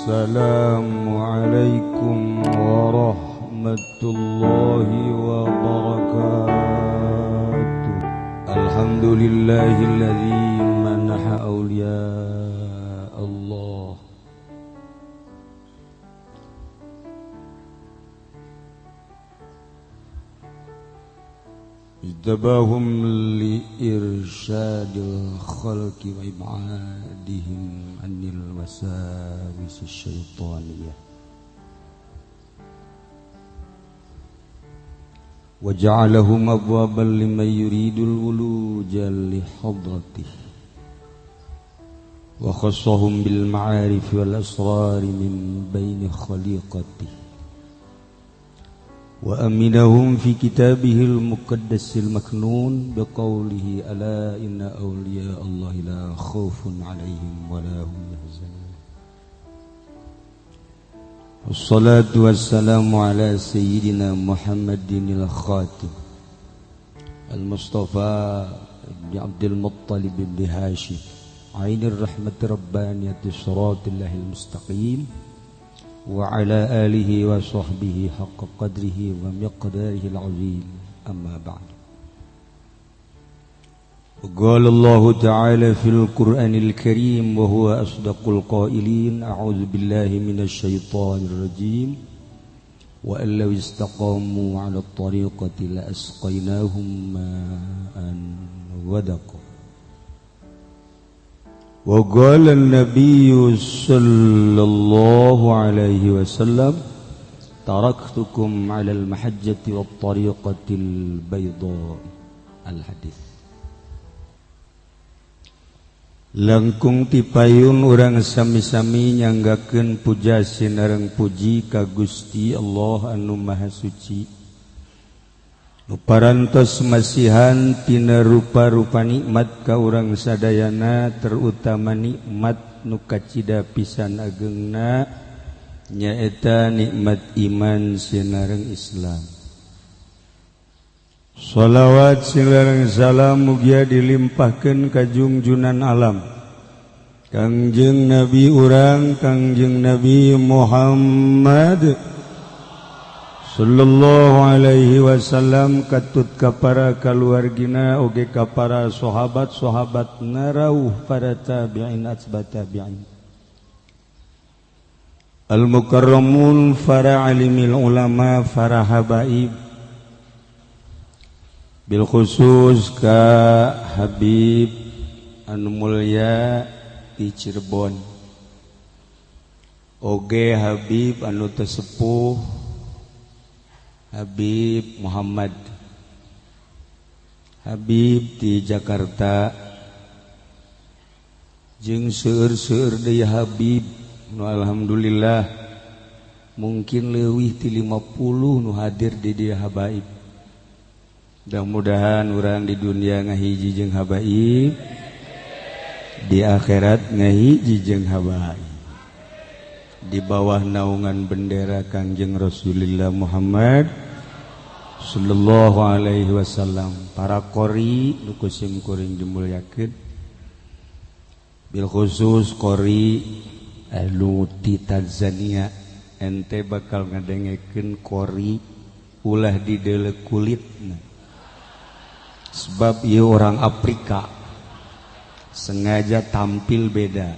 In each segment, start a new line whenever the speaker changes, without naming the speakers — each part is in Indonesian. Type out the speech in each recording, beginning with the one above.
Assalamualaikum warahmatullahi wabarakatuh. Alhamdulillahilladzi manaha awliya Allah ijtabahum li irsyadil khalqi wa ib'adihim anil wasawisi syaitaniyah wa ja'alahum abwaban liman yuridul wuluja li hadratih wa khassahum bil ma'arif wal asrari min baini khaliqatih wa aminahum fi kitabihil muqaddasil maknun biqaulihi ala inna awliya Allahi la khaufun alaihim wa la hum yahzanun. Wassalatu wassalamu ala sayyidina Muhammadinil khatim al-Mustafa ibn Abdul Muttalib ibn Hashim ainir rahmati rabbaniyati siratilahil mustaqim wa ala alihi wa sahbihi haqqa qadrihi wa miqdarihi al-azim amma ba'd. Qala Allah ta'ala fil Qur'anil Karim wa huwa asdaqul qailin a'udzu billahi minasy syaithanir rajim wa allaw istaqamu 'ala at-tariqati la asqaynahum ma'an ghadaqa. Wa qala an-nabiyyu sallallahu alaihi wasallam taraktukum 'ala al-mahajjati wat-tariqatil bayda. Al-hadis. Langkung tipayun urang sami-sami nyanggakeun puja sinareng puji ka Gusti Allah anu Maha Suci. Nu parantos masihan tina rupa-rupa nikmat ka urang sadayana terutama nikmat nu kacida pisan ageungna nyaeta nikmat iman sinareng Islam. Shalawat sinareng salam mugia dilimpahkeun ka junjunan alam Kangjeng Nabi urang Kangjeng Nabi Muhammad sallallahu alaihi wasallam katut ka para kaluargina oge ka para sahabat-sahabat narauh para tabi'in atba tabi'in al mukarramun para alimil ulama para habaib bil khusus ka Habib anu mulya di Cirebon oge Habib anu teu sepuh Habib Muhammad Habib di Jakarta jeung seueur-seueur deui Habib nu alhamdulillah mungkin leuwih ti 50 nu hadir di dieu habaib. Mudah-mudahan urang di dunia ngahiji jeung habaib di akhirat ngahiji jeung habaib di bawah naungan bendera Kangjeng Rasulullah Muhammad sallallahu alaihi wasallam. Para qori nu kusim kuring dimulyakeun bil khusus qori anu ti Tanzania ente bakal ngadengekeun qori ulah dideuleu kulitna sebab ieu orang Afrika sengaja tampil beda.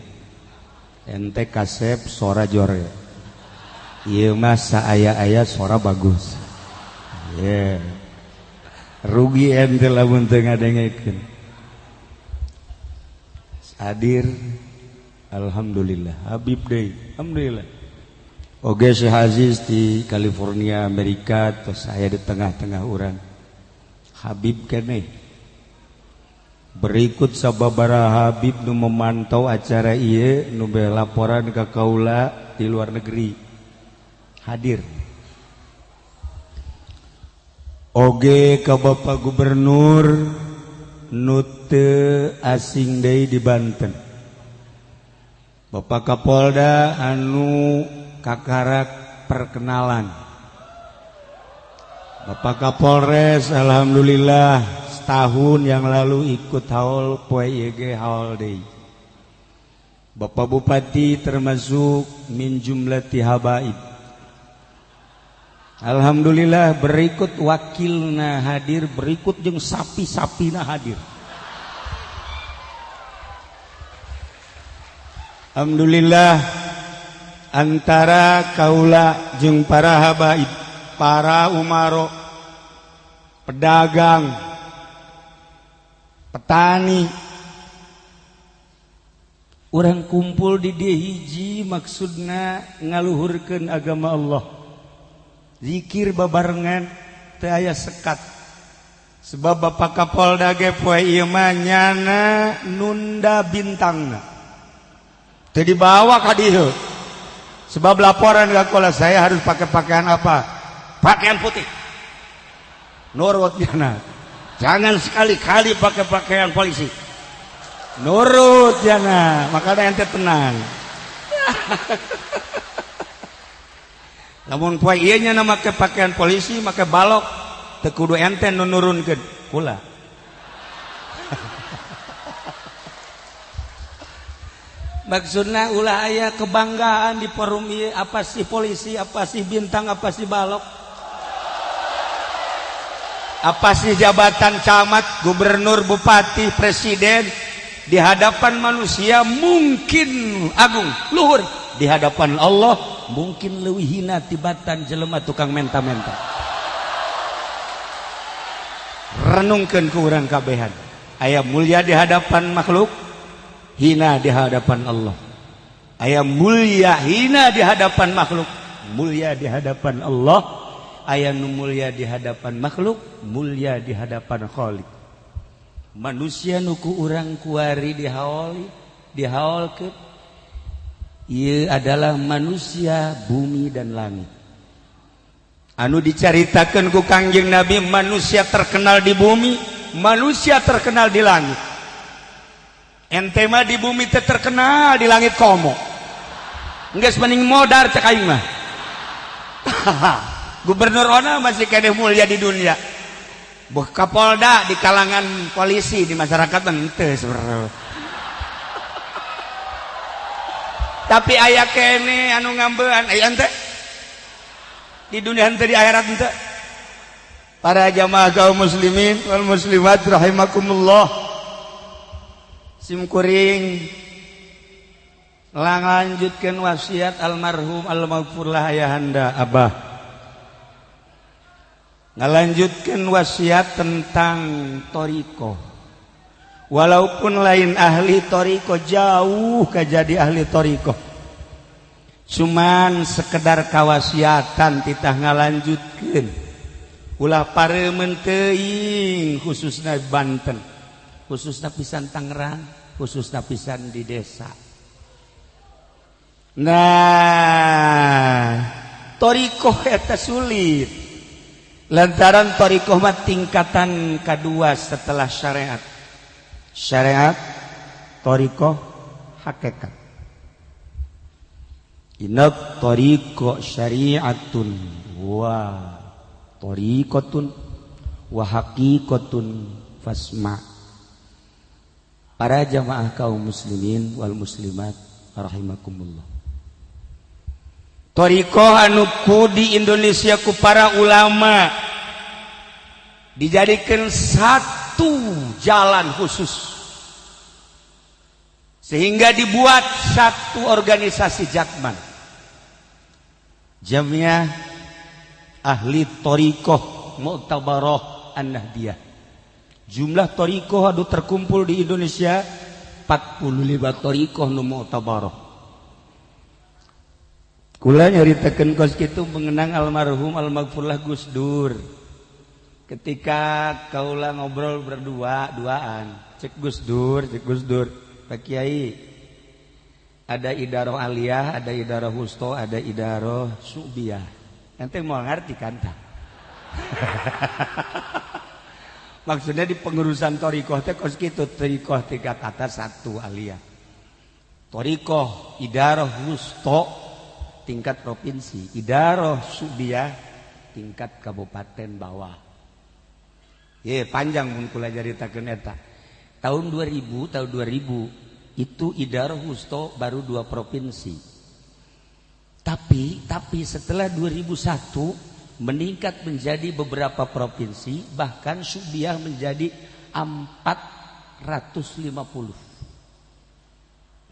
Ente kasep sora jore ieu mah saaya-aya sora bagus. Yeah. Rugi ente lamun teu ngadengekeun. Hadir alhamdulillah Habib deui alhamdulillah. Oge Syekh Aziz di California Amerika tos aya di tengah-tengah urang. Habib keneh berikut sababaraha Habib nu memantau acara ieu nu be laporan ka kaula di luar negeri hadir. Oge ka Bapak Gubernur nu teu asing deui di Banten. Bapak Kapolda anu kakarak perkenalan. Bapak Kapolres alhamdulillah setahun yang lalu ikut haul poe ieu ge haul deui. Bapak Bupati termasuk min jumlati habaib. Alhamdulillah berikut wakilna hadir, berikut jeung sapi-sapina hadir. Alhamdulillah antara kaula jeung para habaib, para umaro, pedagang, petani, urang kumpul di dieu hiji maksudna ngaluhurkeun agama Allah. Zikir babarengan teu aya sekat. Sebab Bapak Kapolda ge poe ieu mah nyana nunda bintangna. Teu dibawa ka dieu. Sebab laporan ka kola saya harus pakai pakaian apa? Pakaian putih. Nurut jana. Jangan sekali-kali pakai pakaian polisi. Nurut jana, makanya ente tenang. Namun poe ieu nya make pakaian polisi, make balok, teu kudu ente nu nurunkeun, kula. Maksudna ulah aya kebanggaan di forum ieu, apa sih polisi, apa sih bintang, apa sih balok? Apa sih jabatan camat, gubernur, bupati, presiden di hadapan manusia mungkin agung, luhur, di hadapan Allah mungkin leuwih hina tibatan jelema tukang menta-menta. Renungkeun ku urang kabehan. Aya mulia di hadapan makhluk, hina di hadapan Allah. Aya mulia hina di hadapan makhluk, mulia di hadapan Allah. Aya nu mulia di hadapan makhluk, mulia di hadapan Khaliq. Manusia nuku urang kuari dihaolkeun. Ieu adalah manusia bumi dan langit. Anu dicaritakeun ku Kangjeng Nabi, manusia terkenal di bumi, manusia terkenal di langit. Ente mah di bumi teh terkenal, di langit komo. Enggeus mending modar cek aing mah. Gubernur ona masih kene mulia di dunia. Kapolda di kalangan polisi di masyarakat teu sebenarnya. Tapi aya kene anu ngambean aya henteu di dunia henteu di akhirat henteu. Para jamaah kaum muslimin wal muslimat rahimakumullah, simkuring lanjutkeun wasiat almarhum almaghfurlah ayahanda Abah, ngalanjutkeun wasiat tentang thariqah. Walaupun lain ahli thariqah, jauh ka jadi ahli thariqah, cuman sekedar kawasiatan titah ngalanjutkeun ulah pareumeun teuing, khususna Banten, khususna pisan Tangerang, khususna pisan di desa. Nah, thariqah eta sulit lantaran thariqah mah tingkatan kedua setelah syariat. Syariat, thariqah, hakikat. Inna thariqah syari'atun wa thariqatun wa haqiqatun fasma'. Para jamaah kaum muslimin wal muslimat rahimakumullah. Thariqah anu ku di Indonesia ku para ulama dijadikan satu jalan khusus, sehingga dibuat satu organisasi Jatman, Jamiah Ahli Thariqah Mu'tabarah An-Nahdiyah. Jumlah thariqah anu terkumpul di Indonesia 45 thariqah nu mu'tabarah. Kula nyaritakeun kos kitu mengenang almarhum almaghfurlah Gus Dur. Ketika kaula ngobrol berdua-duaan, cek Gus Dur, Pak Kiai, ada idaroh aliyah, ada idaroh wusto, ada idaroh subiyah. Ente mau ngerti kan tak? Maksudnya di pengurusan thariqah teh kos kitu, thariqah tingkat atas 1 aliyah. Thariqah idaroh wusto tingkat provinsi, idaroh subiyah tingkat kabupaten bawah. Ye panjang mun kula jaritakeun eta. Tahun 2000 Itu Idar Husto baru 2 provinsi. Tapi setelah 2001 meningkat menjadi beberapa provinsi, bahkan Subiah menjadi 450.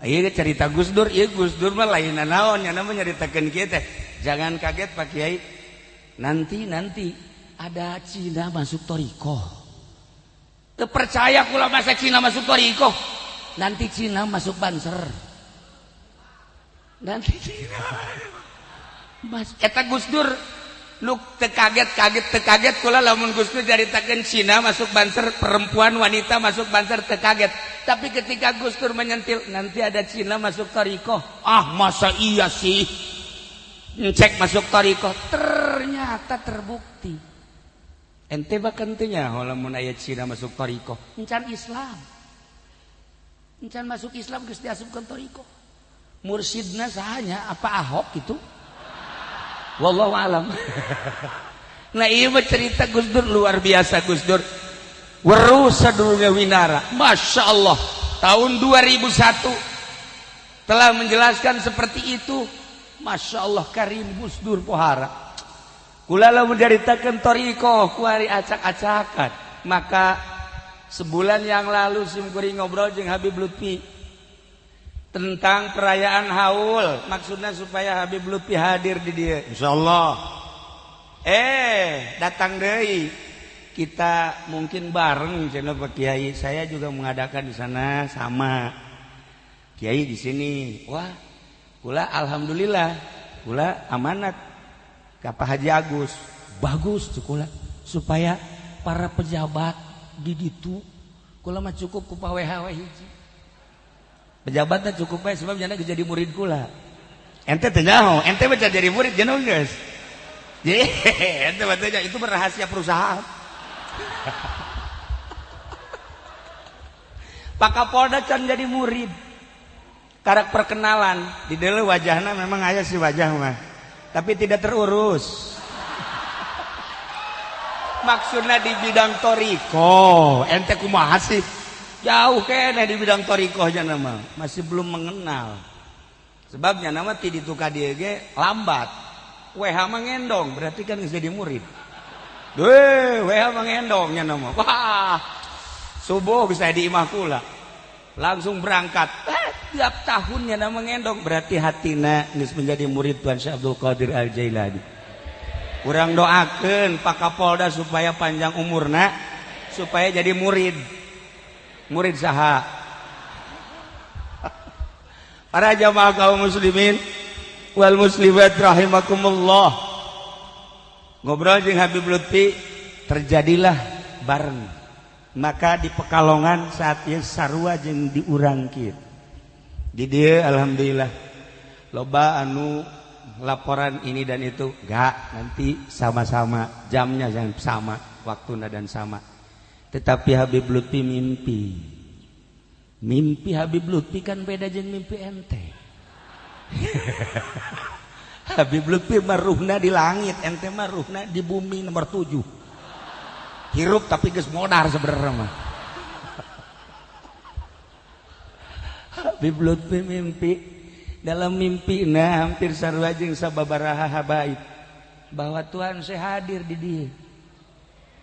Iya cerita Gus Dur, iya Gus Dur mah lain naon, nya namanya nyaritakeun kieu teh. Jangan kaget Pak Kiai. Nanti ada Cina masuk Toriko. Teu percaya kula masa Cina masuk Toriko. Nanti Cina masuk Banser. Nanti Cina. Mas eta Gus Dur lu teu kaget kula lamun Gus Dur nyaritakeun Cina masuk Banser, perempuan wanita masuk Banser teu kaget. Tapi ketika Gus Dur menyentil nanti ada Cina masuk Toriko, masa iya sih? Cek masuk Toriko, ternyata terbukti. Ente bahkan tanya, lamun aya Cina masuk Toriko, encan Islam, encan masuk Islam geus diasupkeun Toriko. Mursidna sahanya apa Ahok itu? Wallahu alam. Nah iya cerita Gus Dur luar biasa Gus Dur. Weruh sadurunge winara, Masya Allah, tahun 2001 telah menjelaskan seperti itu. Masya Allah karim Gus Dur pohara. Kula lamun diaritakeun Toriko kuari acak-acakan. Maka sebulan yang lalu simkuring ngobrol jeung Habib Lutfi tentang perayaan Haul, maksudnya supaya Habib Lutfi hadir di dia. Insyaallah. Datang deui. Kita mungkin bareng channel Pak Kiai. Saya juga mengadakan di sana sama Kiai di sini. Wah, kula alhamdulillah, kula amanat ka Pak Haji Agus. Bagus tuh kula supaya para pejabat di ditu kula mah cukup ku paweh hiji. Pejabatnya cukup bae sebab jana jadi murid kula. Ente teh nyaho, ente baca jadi murid jangan geus. Jadi ente baca itu rahasia perusahaan. Pak Kapolda can jadi murid. Karak perkenalan di dalam wajahnya memang aya si wajah mah, tapi tidak terurus. Maksudnya di bidang Toriko, ente kumaha sih? Jauh kene di bidang Toriko aja nama masih belum mengenal. Sebabnya nama ti ditu ka dieu ge lambat. WH mengendong berarti kan geus jadi murid. WH mengendongnya nama. Wah, subuh bisa di imah kula. Langsung berangkat. Tiap tahunnya nama mengendong berarti hatina geus menjadi murid Tuan Syekh Abdul Qadir Al-Jailani. Urang doakeun Pak Kapolda supaya panjang umurna, supaya jadi murid. Murid saha? Para jamaah kaum muslimin wal muslimat rahimakumullah. Ngobrol jeung Habib Lutfi terjadilah bareng. Maka di Pekalongan saat ieu sarua jeung di urang kieu. Di dieu alhamdulillah loba anu laporan ini dan itu. Enggak, nanti sama-sama jamnya yang sama, waktuna dan sama. Tetapi Habib Lutfi mimpi Habib Lutfi kan beda jeung mimpi ente. Habib Lutfi maruhna di langit, ente maruhna di bumi nomor 7. Hirup tapi geus modar sebenarnya mah. Habib Lutfi mimpi, dalam mimpina hampir sarua jeung sababaraha habaib bahwa Tuhan saya hadir di dia.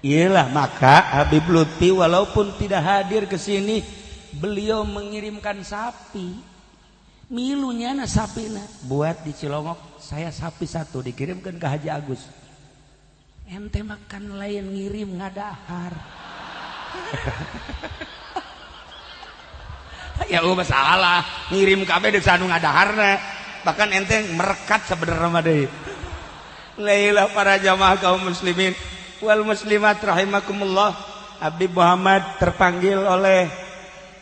Iyalah maka Habib Lutfi walaupun tidak hadir ke sini, beliau mengirimkan sapi. Milunya na sapina buat di Cilongok, saya sapi 1 dikirimkan ke Haji Agus. Ente makan lain ngirim ngadahar. Ya masalah ngirim kabeh deuk sanu ngadaharna, bahkan ente merekat sebenarnya mah deui. Lailah para jamaah kaum muslimin wal muslimat rahimakumullah. Habib Muhammad terpanggil oleh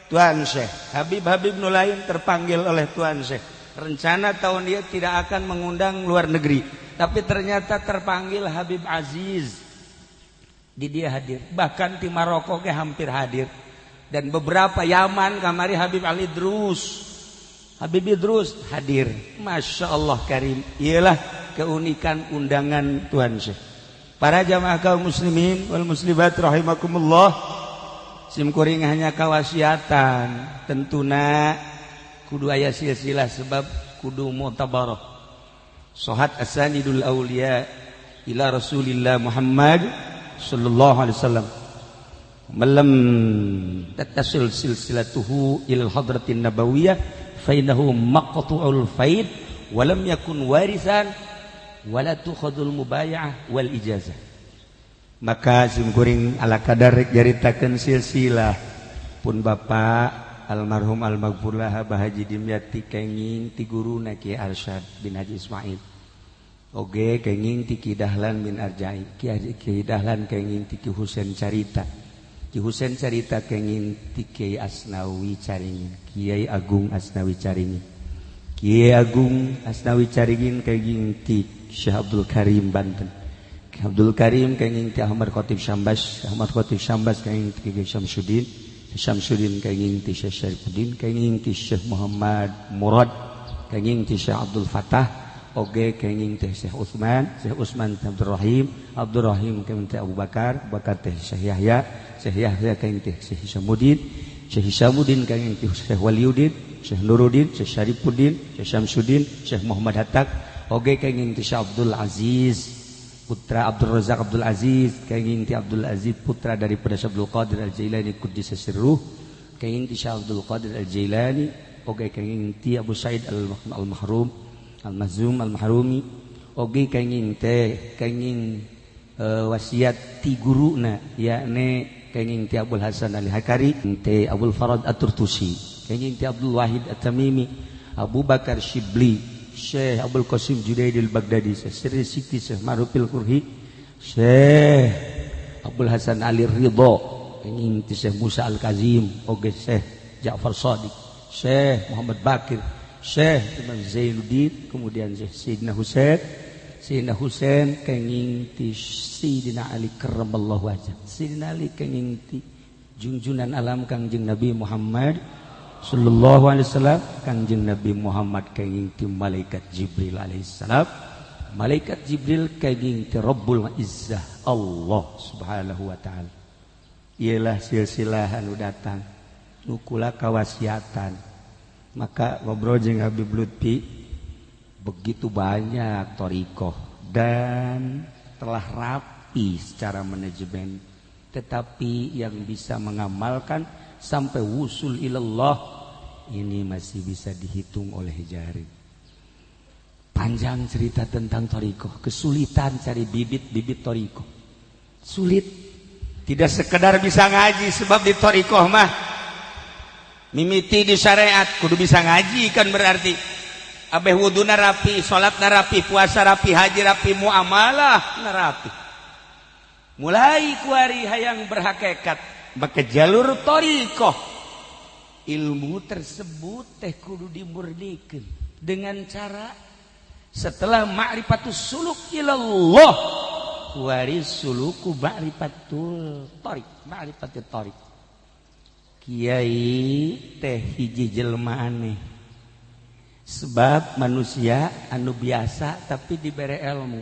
Tuan Syekh, Habib Nulain terpanggil oleh Tuan Syekh. Rencana tahun dia tidak akan mengundang luar negeri, tapi ternyata terpanggil Habib Aziz. Di dia hadir, bahkan di Maroko ke hampir hadir. Dan beberapa Yaman kamari Habib Habib Idrus hadir. Masya Allah karim. Ialah keunikan undangan Tuan Syekh. Para jamaah kaum muslimin wal muslimat rahimakumullah. simkuring hanya kawasiatan tentuna kudu aya silsilah sebab kudu mu'tabarah sohat asanidul awliya ila Rasulillah Muhammad sallallahu alaihi wasallam malam tattasil silsilatuhu ila hadratin nabawiyah fa innahu maqtu'ul faid wa lam yakun warisan wala tukhadul mubay'ah wal ijazah. Maka simkuring ala kadar jaritakeun silsilah pun bapak almarhum almaghfurlah Abah Haji Dimyati kenging ti guruna Kiai Arsyad bin Haji Ismail oge kenging ti Ki Dahlan bin Arjai Ki Dahlan kenging ti Ki Husain Carita Ki Husain Carita kenging ti Kiai Asnawi Caringin Kiai Agung Asnawi Caringin Kiai Agung Asnawi Caringin kenging ti Syekh Abdul Karim Banten Abdul Karim kenging ti Ahmad Khatib Syambas Ahmad Khatib Syambas kenging ti Kiai Syamsuddin Syamsuddin kenging ti Syekh Syarifuddin kenging ti Syekh Muhammad Murad kenging ti Syekh Abdul Fatah oge kenging ti Syekh Utsman Abdul Rahim kenging ti Abu Bakar teh Syekh Yahya kenging ti Syekh Hisamuddin kenging ti Syekh Waliuddin Syekh Nuruddin Syekh Syarifuddin Syekh Syamsuddin Syekh Muhammad Hatak oge kenging ti Syekh Abdul Aziz putra Abdul Razak Abdul Aziz kenging ti Abdul Aziz putra daripada Syekh Abdul Qadir Al-Jailani Quddisa Sirruh kenging ti Syekh Abdul Qadir Al-Jailani oge kenging ti Abu Said Al-Mahrum Al-Mazum Al-Mahrumi oge kenging wasiat ti guruna yakni kenging ti Abdul Hasan Al-Hakari ti Abdul Farad At-Turtusi kenging ti Abdul Wahid At-Tamimi Abu Bakar Shibli Syekh Abdul Qasim Junaidil Baghdadi Syekh Siti Syekh Marufil Qurhi Syekh Abdul Hasan Ali Ridho kenging ti Syekh Musa Al-Kazim oge Syekh Ja'far Shadiq Syekh Muhammad Bakir Syekh Imam Zainuddin kemudian Syekh Sayyidina Husain kenging ti Sayyidina Ali karramallahu wajhah Sayyidina Ali kenging ti junjunan alam Kangjeng Nabi Muhammad sallallahu alaihi wasallam Kangjeng Nabi Muhammad kenging ti malaikat Jibril alaihi salam malaikat Jibril kenging ti Rabbul Izzah Allah subhanahu wa ta'ala ialah silsilah anu datang nukula kawasiatan maka ngobrol jeung Habib Lutfi begitu banyak thariqah dan telah rapi secara manajemen tetapi yang bisa mengamalkan sampai wusul ilallah ini masih bisa dihitung oleh jari. Panjang cerita tentang thariqah, kesulitan cari bibit-bibit thariqah. Sulit. Tidak sekedar bisa ngaji sebab di thariqah mah mimiti di syariat kudu bisa ngaji kan berarti. Abeh wuduna rapi, salat rapi, puasa rapi, haji rapi, muamalah rapi. Mulai kuari hayang berhakikat maka jalur thariqah ilmu tersebut teh kudu dimurnikeun dengan cara setelah ma'rifatus suluk ilallah kuari suluku ma'rifatul thariq ma'rifatul thariq kiai teh hiji jelema aneh sebab manusia anu biasa tapi dibere ilmu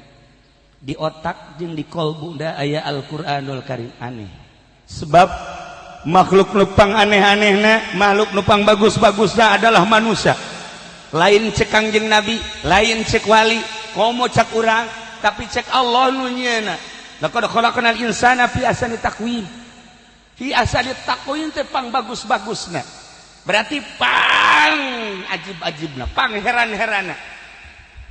di otak jeung di qalbu da aya Al-Qur'anul Karim aneh sebab makhluk nupang aneh-anehna makhluk nupang bagus-bagusna adalah manusia lain cek Kangjeng Nabi lain cek wali komo cek urang tapi cek Allah nu nyeuna laqad khalaqnal insana fi ahsani taqwim fi ahsani taqwim teh pang bagus-bagusna berarti pang ajib-ajibna pang heran-heranna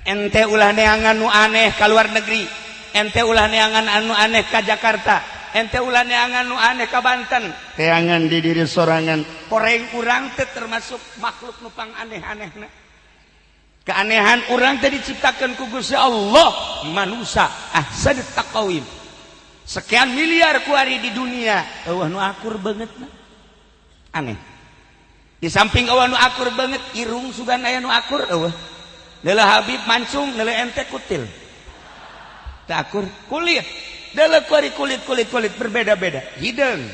ente ulah neangan nu aneh ka luar negeri ente ulah neangan anu aneh ka Jakarta ente ulah neangan nu aneh ka Banten teangan di diri sorangan poreng urang teh termasuk makhluk nu pang aneh-anehna keanehan urang teh diciptakeun ku Gusti Allah manusia ahsan taqawim sekian miliar kuari di dunia eueuh nu akur beungeutna aneh di samping eueuh nu akur beungeut irung sugan aya nu akur eueuh leula Habib mancung leula ente kutil teu akur kulit dalam kulit berbeda-beda hidung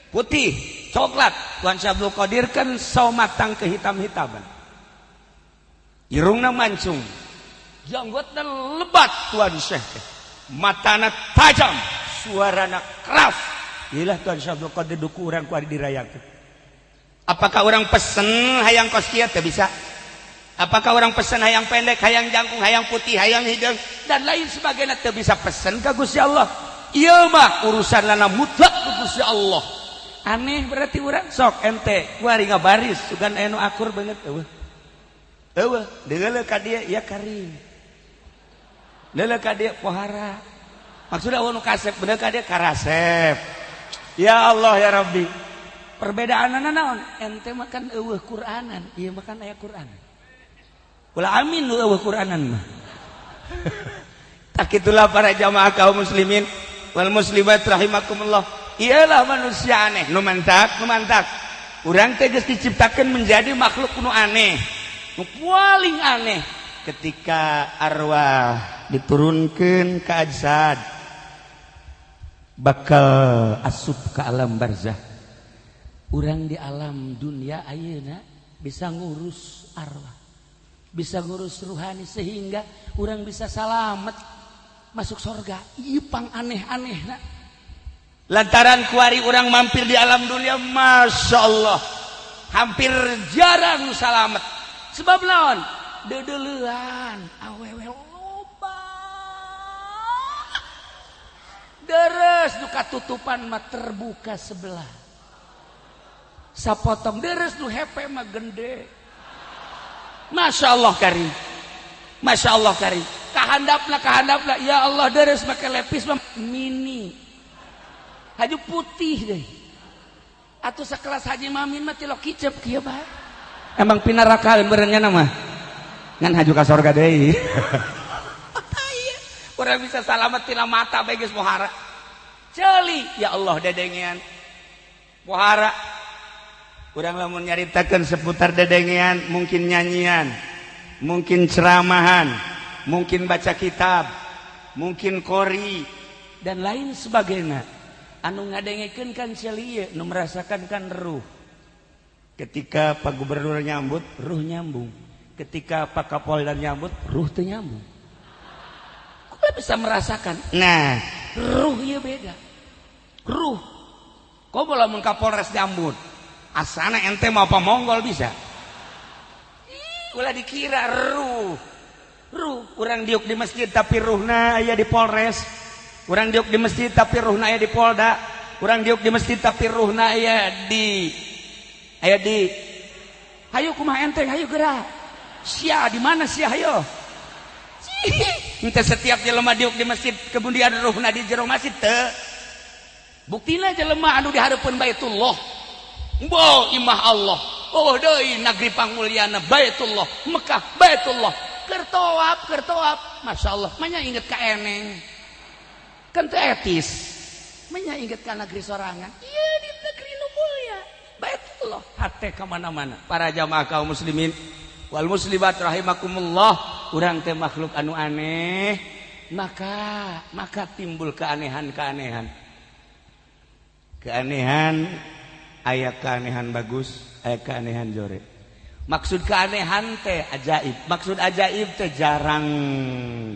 putih coklat Tuan Syekh Abdul Qadir kan saw matang kehitam-hitaman irungna mancung janggutna lebat Tuan Syekh matana tajam suarana keras
Iyalah Tuhan Syekh Abdul Qadir duku urang ku ari dirayakeun. Apakah orang pesen hayang kos kieu teu bisa? Apakah orang pesen hayang pendek, hayang jangkung, hayang putih, hayang hidung dan lain sebagainya teu bisa pesen ka Gusti Allah? Ieu mah urusan lana mutlak ku Gusti Allah. Aneh berarti urang sok ente kuari ngabaris sugan anu akur banget eueuh. Eueuh, deuleuh ka dieu ya Karim. Deuleuh ka dieu pohara. Maksudna nu kasep bener ka dieu karasep. Ya Allah ya Rabbi. Perbedaanana naon? Ente makan eueuh Qur'anan, ieu makan aya Qur'an. Ulah amin nu eueuh Qur'anan mah. Tak itulah para jamaah kaum muslimin wal muslimat rahimakumullah. Ialah manusia aneh, nu mantak. Urang teh geus diciptakeun menjadi makhluk nu aneh. Nu paling aneh ketika arwah diturunkeun ka ajsad bakal asup ke alam barzah. Urang di alam dunia ayeuna bisa ngurus arwah, bisa ngurus ruhani sehingga urang bisa salamet masuk surga. Ieu pang aneh-anehna. Lantaran kuari urang mampir di alam dunia, masya Allah, hampir jarang salamet. Sebab naon? Dedeleuan, awewe loba. Deres nu katutupan mah terbuka sebelah. Sapotong deres nu hepe mah gede. Masya Allah karim. Masya Allah karim. Kahandapna ya Allah deres make lepis mah mini. Haju putih deh. Atuh sakelas Haji Mamin mah tilok kicep kieu bae. Emang pinarakaeun beurangnya mah. Ngan haju ka sorga deui. Urang bisa salamet tina mata bae geus pohara. Ceuli ya Allah dedengean. Pohara. Urang lamun nyaritakeun seputar dedengean, mungkin nyanyian, mungkin ceramahan, mungkin baca kitab, mungkin qori dan lain sebagainya. Anu ngadengekeun kan ceuli nu merasakan kan ruh. Ketika Pak Gubernur nyambut, ruh nyambung. Ketika Pak Kapolda nyambut, ruh teu nyambung. Kok bisa merasakan? Nah, ruh ieu beda. Ruh. Kok lamun Kapolres nyambut, asana ente mau apa Mongol bisa? Ulah dikira ruh. Ruh, urang diuk di masjid tapi ruhna aya di Polres. Urang diuk di masjid tapi ruhna aya di Polda. Urang diuk di masjid tapi ruhna aya di hayu kumaha enteng, hayu gerak. Sia di mana sia hayo? Ente setiap jelema diuk di masjid kemudian ruhna di jero masjid teu. Buktina jelema anu di hareupeun Baitullah. Mbah imah Allah. Oh deui negeri panguliana Baitullah, Mekah Baitullah. Keur toab. Masyaallah, manya inget ka eneng. Kan teu etis. Manya inget ka negeri sorangan. Ieu di negeri nu mulia Baitullah. Hate ka mana-mana. Para jamaah kaum muslimin wal muslimat rahimakumullah, urang teh makhluk anu aneh, maka timbul keanehan. Keanehan aya keanehan bagus, aya keanehan jore. Maksud keanehan teh ajaib, maksud ajaib teh jarang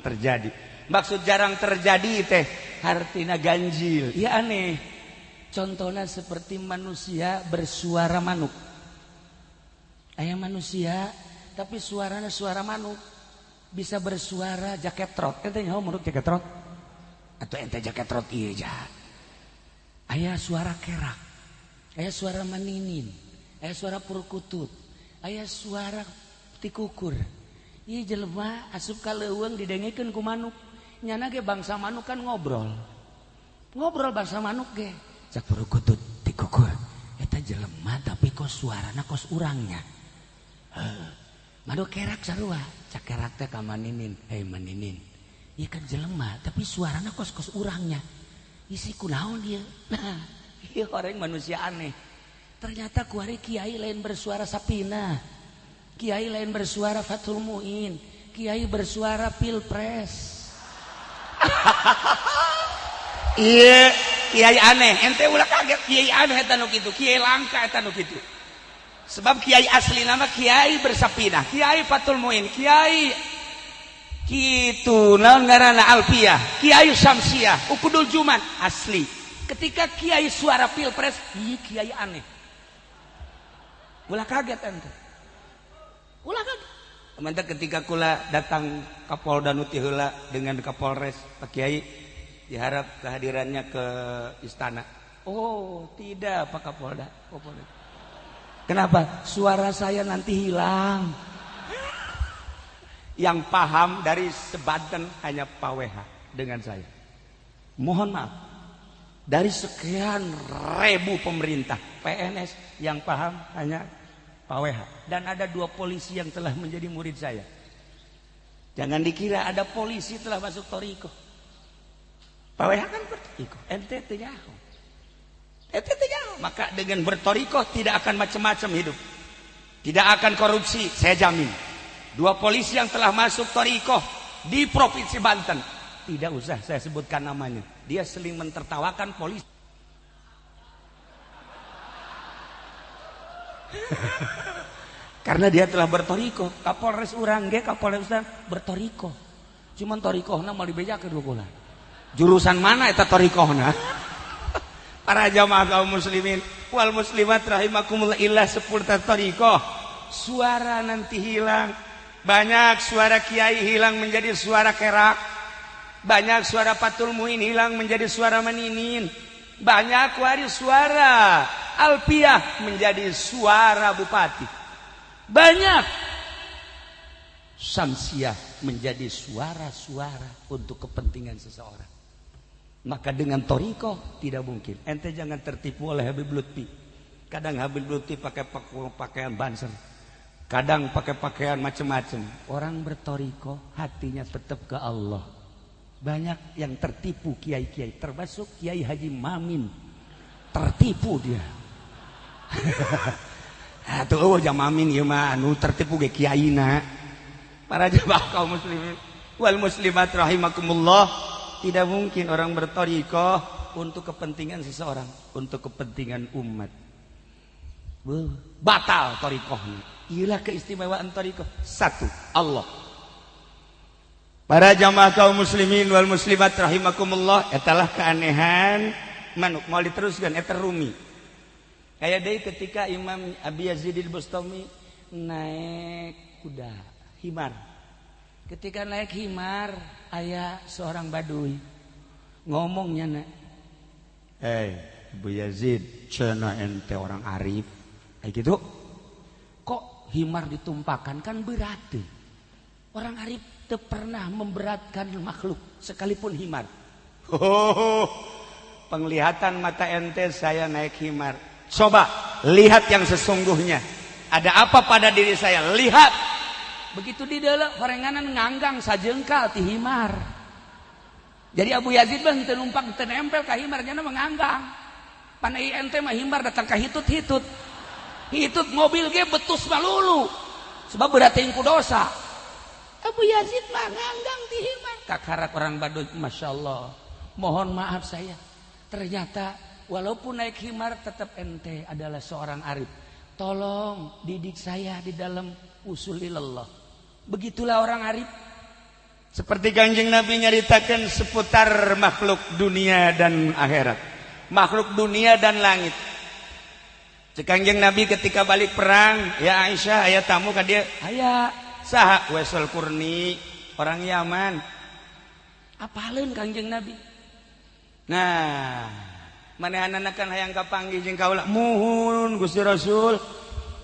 terjadi. Maksud jarang terjadi teh hartina ganjil. Ya aneh. Contohnya seperti manusia bersuara manuk. Aya manusia tapi suaranya suara manuk. Bisa bersuara jaket trot. Ente nyaho manuk jaket trot? Atau ente jaket trot ieu jah. Aya suara kerak. Aya suara maninin. Aya suara purukutut. Aya suara tikukur. Ieu jelema asup ka leuweung didengekeun ku manuk. Nyana ge bangsa manuk kan ngobrol. Ngobrol bangsa manuk ge. Cak purukutut tikukur. Eta jelema tapi kos suarana kos urangnya. Manuk kerak sarua. Cak kerak teh ka maninin. Hei maninin. Ieu kan jelema tapi suarana kos urangnya. Isi kunaon dia. Nah, ieu orang manusia aneh. Ternyata kuari kiai lain bersuara Sapina. Kiai lain bersuara Fathul Muin. Kiai bersuara Pilpres. Iya, kiai aneh. Ente ulah kaget kiai aneh eta nu kitu, kiai langka eta nu kitu. Sebab kiai asli nama kiai bersapina, kiai Fathul Muin, kiai kitu naon ngaranna Alfiyah, kiai Syamsiah, Ukudul Juman asli. ketika kiai suara pilpres, kiai aneh. Ulah kaget ente. Ulah kaget. Mantap ketika kula datang Kapolda nu ti heula dengan Kapolres Pak Kiai diharap kehadirannya ke istana. Oh, tidak Pak Kapolda. Kenapa? Suara saya nanti hilang. Yang paham dari sebanten hanya Pak WH dengan saya. Mohon maaf. Dari sekian ribu pemerintah PNS yang paham hanya Pak WH. Dan ada 2 polisi yang telah menjadi murid saya. Jangan dikira ada polisi telah masuk Toriko. Pak WH kan bertoriko. NTT jauh. NTT jauh. Maka dengan bertoriko tidak akan macam-macam hidup. Tidak akan korupsi, saya jamin. 2 polisi yang telah masuk Toriko di Provinsi Banten. Tidak usah saya sebutkan namanya. Dia seling mentertawakan polisi. Karena dia telah bertoriko. Kapolres urang ge Kapolres urang bertoriko. Cuman torikohna mau dibejakeun kula. Jurusan mana eta torikohna? Para jamaah kaum muslimin wal muslimat rahimakumullah illah sepurta toriko. Suara nanti hilang. Banyak suara kiai hilang menjadi suara kerak. Banyak suara Patul Muin hilang menjadi suara Maninin. Banyak waris suara Alpiah menjadi suara Bupati. Banyak Samsiah menjadi suara-suara untuk kepentingan seseorang. Maka dengan toriko tidak mungkin. Ente jangan tertipu oleh Habib Lutfi. Kadang Habib Lutfi pakai pakaian banser, kadang pakai pakaian macam-macam. Orang bertoriko hatinya tetap ke Allah. Banyak yang tertipu kiai-kiai, termasuk Kiai Haji Mamin. Tertipu dia. Tuh Jam Mamin ieu mah anu tertipu ge kiaina. Para jamaah kaum muslimin wal muslimat rahimakumullah, tidak mungkin orang bertoriko untuk kepentingan seseorang, untuk kepentingan umat. Batal torikohnya. Inilah keistimewaan torikoh. 1. Allah. Para jamaah kaum muslimin wal muslimat rahimakumullah, etalah keanehan manuk mau diteruskan eta rumi. Kayak deui ketika Imam Abi Yazid al-Bustami naik kuda himar. Ketika naik himar aya seorang baduy ngomongnya Abu Yazid, cenah ente orang arif. Kayak gitu. Kok himar ditumpahkan kan berat tuh. Orang arif teu pernah memberatkan makhluk sekalipun himar. Penglihatan mata ente saya naik himar. Coba lihat yang sesungguhnya. Ada apa pada diri saya? Lihat. Begitu di dalam horenganan nganggang sajengkal ti himar. Jadi Abu Yazid mah teu numpang teu nempel ka himar nya menganggang. Pan ente mah himar datang ka hitut-hitut. Hitut mobil ge betus malulu. Sebab berat teuing ku dosa. Abu Yazid mah nganggang di himar. Kakarak orang Baduy, Masya Allah. Mohon maaf saya. Ternyata walaupun naik himar tetap ente adalah seorang arif. Tolong didik saya di dalam usulillah. Begitulah orang arif. Seperti Kanjeng Nabi nyaritakan seputar makhluk dunia dan akhirat. Makhluk dunia dan langit. Kanjeng Nabi ketika balik perang, ya Aisyah, aya tamu ka dia, aya saha Wesel Kurni, orang Yaman. Apaleun Kanjeng Nabi. Nah, manehanana kan hayang kapanggih jeung kaula, muhun Gusti Rasul.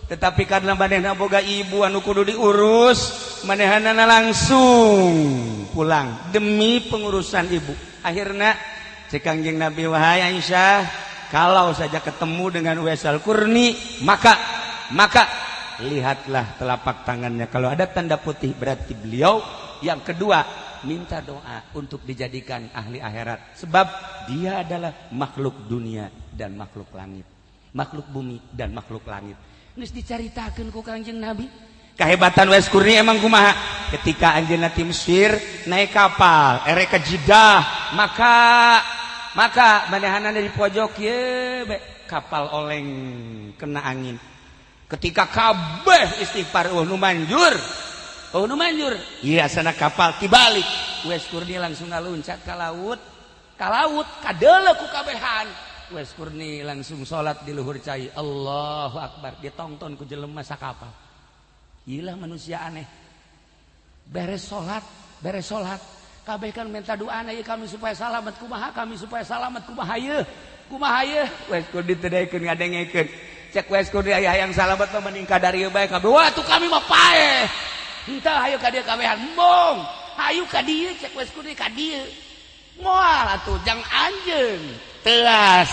Tetapi karena manehna boga ibu anu kudu diurus, manehanana langsung pulang demi pengurusan ibu. Akhirna cek Kanjeng Nabi, wahai Aisyah, kalau saja ketemu dengan Wesel Kurni, maka lihatlah telapak tangannya. Kalau ada tanda putih berarti beliau. Yang kedua, minta doa untuk dijadikan ahli akhirat. Sebab dia adalah makhluk dunia dan makhluk langit. Makhluk bumi dan makhluk langit. Geus dicaritakeun ku Kanjeng Nabi. Kehebatan Wes Kurni emang kumaha? Ketika anjeunna ti Mesir naik kapal, ere ka Jeddah, maka manehanana di pojok ye kapal oleng kena angin. Ketika kabeh istighfar nu manjur. Iya sana kapal tibalik. Wes Kurni langsung ngaluncat ka laut. ka laut kadeuleu ku kabehan wes kurni langsung salat di luhur cai Allahu Akbar ditongton ku jelema sakapal ieu manusia aneh beres salat kabeh kan minta doa ieu kami supaya salamet kumaha ieu wes kur ditedaikeun ngadengekeun cek wes kur aya hayang salamet mah mending ka dari bae kabeh wah tuh kami mah paeh henteu hayu ka dieu kabehan embong hayu ka dieu cek wes kur ka dieu moal atuh jang anjeun teas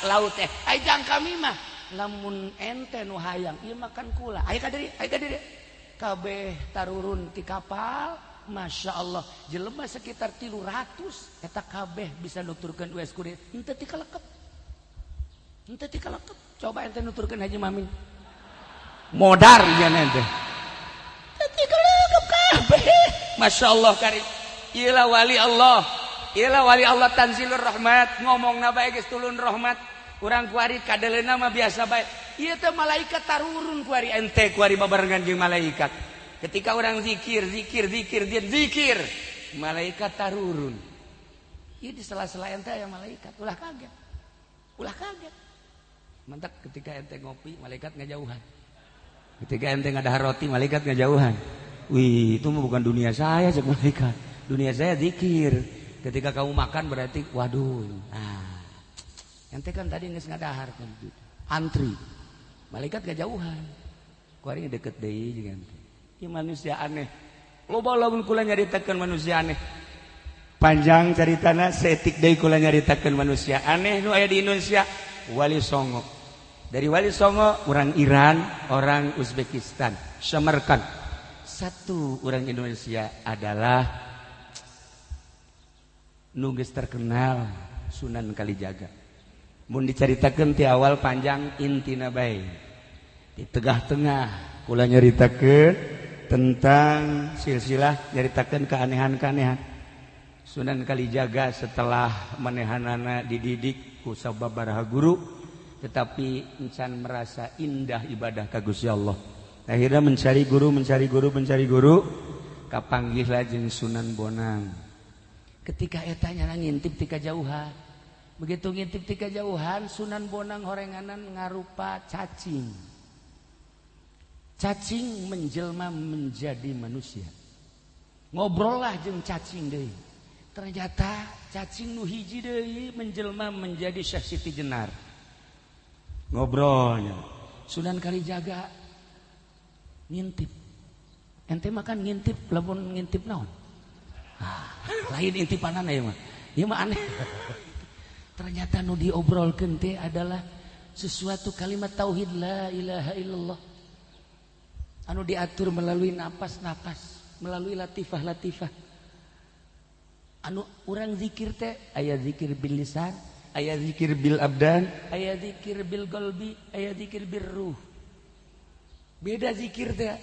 laut teh ai jang kami mah lamun ente nu hayang ieu mah kan kula aya ka diri kabeh tarurun ti kapal Masya Allah jelema sekitar 300 eta kabeh bisa nuturkeun wes kur henteu ti kalekep coba ente nuturkeun Haji Mamin modar nya ente henteu ti kalekep kabeh Masya Allah karim ieu wali Allah tanzilur rahmat ngomongna bae geus tulun rahmat urang kuari kadeleuna mah biasa bae ieu teh malaikat tarurun kuari ente kuari babarengan jeung malaikat ketika orang zikir malaikat tarurun ieu di sela-sela ente aya malaikat ulah kaget mantap ketika ente ngopi malaikat ngajauhan ketika ente ngadahar roti malaikat ngajauhan wih itu mah bukan dunia saya cek malaikat dunia saya zikir ketika kamu makan berarti waduh nah ente kan tadi geus ngadahar kan antri malaikat ngajauhan kuari deket deui jeung ente ieu manusia aneh loba lamun kula nyaritakeun manusia aneh panjang caritana setik deui kula nyaritakeun manusia aneh nu aya di Indonesia Wali Songo dari Wali Songo orang Iran orang Uzbekistan Samarkand satu orang Indonesia adalah nu geus terkenal Sunan Kalijaga mun dicaritakeun ti awal panjang intina bae di tengah-tengah kula nyaritakeun tentang silsilah nyaritakeun keanehan-keanehan Sunan Kalijaga setelah manehanana dididik ku sababaraha guru tetapi encan merasa indah ibadah ka Gusti Allah akhirnya mencari guru kapanggihlah jeung Sunan Bonang ketika eta nya ngintip ti kajauhan begitu ngintip ti kajauhan Sunan Bonang horenganan ngarupa cacing menjelma menjadi manusia ngobrol lah jeung cacing deui ternyata cacing nu hiji deui menjelma menjadi Syekh Siti Jenar ngobrolnya Sunan Kalijaga ngintip ente makan ngintip lamun ngintip naon lain intipanana ieu mah aneh ternyata nu diobrolkeun teh adalah sesuatu kalimat tauhid la ilaha illallah anu diatur melalui napas-napas melalui latifah anu urang zikir teh aya zikir bil lisan aya zikir bil abdan aya zikir bil qalbi aya zikir bir ruh beda zikir teh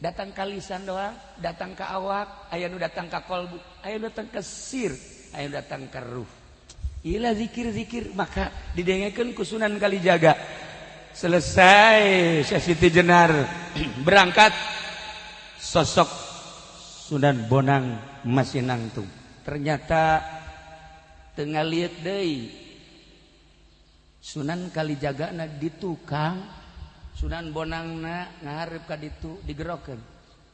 datang ka lisan doang datang ka awak aya nu datang ka qalbu aya nu datang ka sir aya nu datang ka ruh ieu zikir maka didengekeun ku Sunan Kalijaga selesai Syekh Siti Jenar berangkat sosok Sunan Bonang masih nangtung ternyata tengah liat deui Sunan Kalijaga na di tukang Sunan Bonang na ngaharep ka ditu digerokeun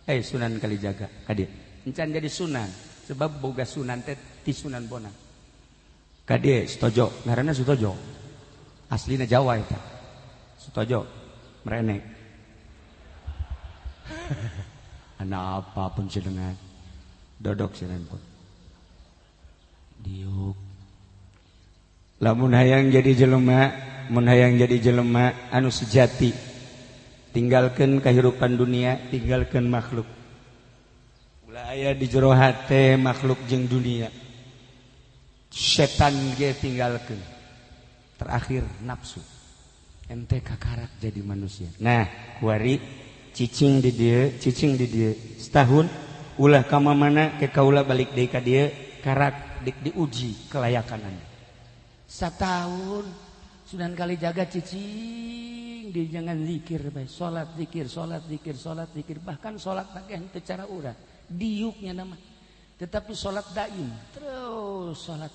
Sunan Kalijaga ka dieu encan jadi sunan sebab boga sunan teh ti Sunan Bonang ka dieu Sutojo ngaranna Sutojo aslina Jawa eta Sutojo merenek ana apa pun jenengan dodok sinan pun diuk lamun hayang jadi jelema mun hayang jadi jelema anu sejati tinggalkeun kahirupan dunia tinggalkeun makhluk ulah aya di jero hate makhluk jeung dunia setan ge tinggalkeun terakhir nafsu ente kakarak jadi manusia nah kuari cicing di dieu setahun ulah ka mamana ke kaula balik deui ka dieu karak diuji kelayakan setahun Sunan Kalijaga cicing di jangan zikir bae salat zikir bahkan salat teh henteu cara urang diuknya nama tetapi salat daim terus salat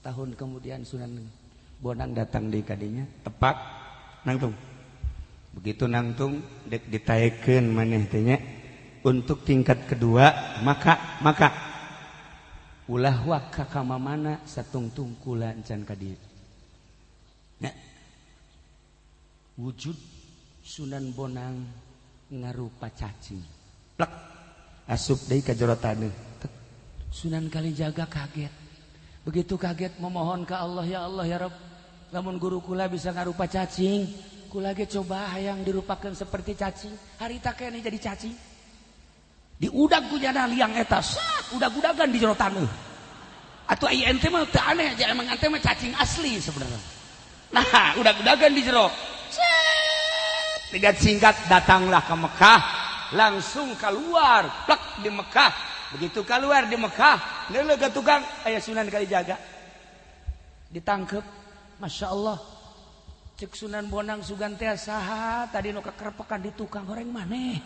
Setahun kemudian Sunan Bonang datang di kadinya, tepak nangtung. Begitu nangtung dek ditaekeun maneh teh nya untuk tingkat kedua, maka ulah waka ka mamana satungtung kula encan ka dieu. Nya wujud Sunan Bonang ngarupa cacing. Plek asup deui ka jero taneuh. Sunan Kalijaga kaget. Begitu kaget memohon ke Allah, ya Allah ya Rabb, lamun guru kula bisa ngarupa cacing, kula ge coba hayang dirupakeun seperti cacing. Harita kene jadi cacing. Diudag ku jana liang eta, udag-udagan di jero taneuh. Atuh ieu ente mah teu aneh aja, emang ente mah cacing asli sebenarnya. Nah, udag-udagan di jero. Tidak singkat datanglah ke Mekah, langsung keluar, plek di Mekah. Begitu keluar di Mekah, ngelega tukang aya Sunan Kalijaga. Ditangkep, Masya Allah. Cek Sunan Bonang sugan teh saha tadi nu kakerepekan di tukang goreng maneh.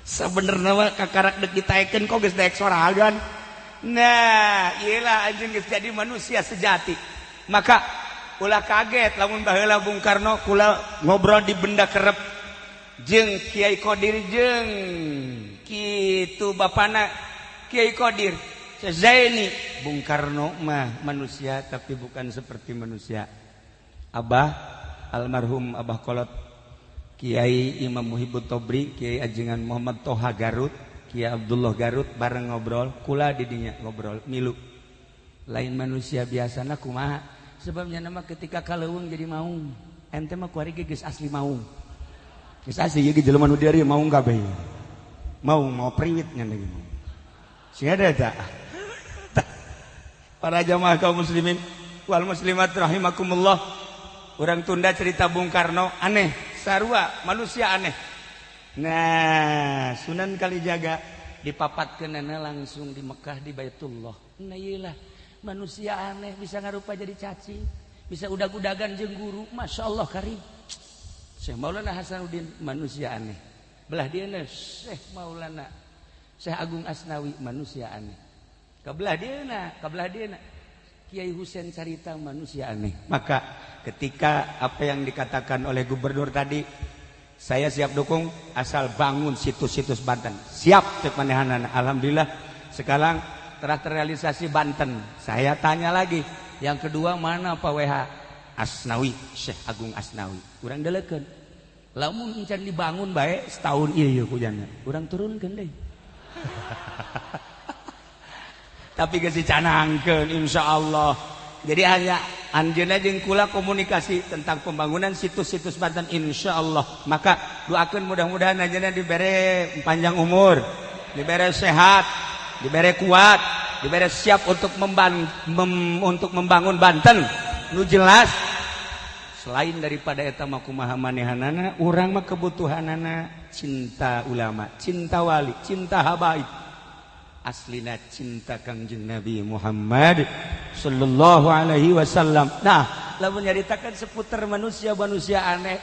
Sabenerna mah kakarak deuk ditaekeun kok geus daek soragan. Nah, iyalah anjeun geus jadi manusia sejati. Maka ulah kaget lamun baheula Bung Karno kula ngobrol di benda kerep jeung Kiai Qadir jeung kitu bapana Kiai Qadir Zaini. Bung Karno mah manusia tapi bukan seperti manusia. Abah almarhum Abah Kolot Kiai Imam Muhibut Tobri, Kiai Ajengan Muhammad Toha Garut, Kiai Abdullah Garut bareng ngobrol, kula didinya ngobrol milu. Lain manusia biasana kumaha? Sebabnya nama ketika kaleuweung jadi maung. Ente mah kuari geus asli maung. Geus asli ieu jelema nu dieu maung kabeh. Mau priwit nya lagi. Sing ada tak? Para jamaah kaum muslimin wal muslimat rahimakumullah. Orang Tunda cerita Bung Karno aneh, sarua manusia aneh. Nah, Sunan Kalijaga dipapatkeunana langsung di Mekah di Baitullah. Nah iyalah manusia aneh bisa ngarupa jadi cacing, bisa udag-udagan jeung guru, Masya Allah karim. Syekh Maulana Hasanuddin manusia aneh. Belah dieuna Syekh Maulana Syekh Agung Asnawi manusia aneh. Kabelah dieuna Kiai Husain Carita manusia aneh. Maka ketika apa yang dikatakan oleh gubernur tadi, saya siap dukung asal bangun situs-situs Banten. Siap cek manehanana. Alhamdulillah sekarang telah terrealisasi Banten. Saya tanya lagi, yang kedua mana Pak WH? Asnawi, Syekh Agung Asnawi. Urang delekeun. Lamun encan dibangun bae setahun ieu hujanna. Urang turunkeun deui. Tapi geus dicanangkeun insyaallah. Jadi hanya anjeunna jeung kula komunikasi tentang pembangunan situs-situs Banten insyaallah. Maka doakeun mudah-mudahan anjeunna dibere panjang umur, dibere sehat, dibere kuat, dibere siap untuk membangun Banten. Nu jelas selain daripada eta mah kumaha manehanana, urang mah kebutuhanana cinta ulama, cinta wali, cinta habaib. Aslina cinta Kangjeng Nabi Muhammad sallallahu alaihi wasallam. Nah, lamun nyaritakeun seputar manusia-manusia aneh,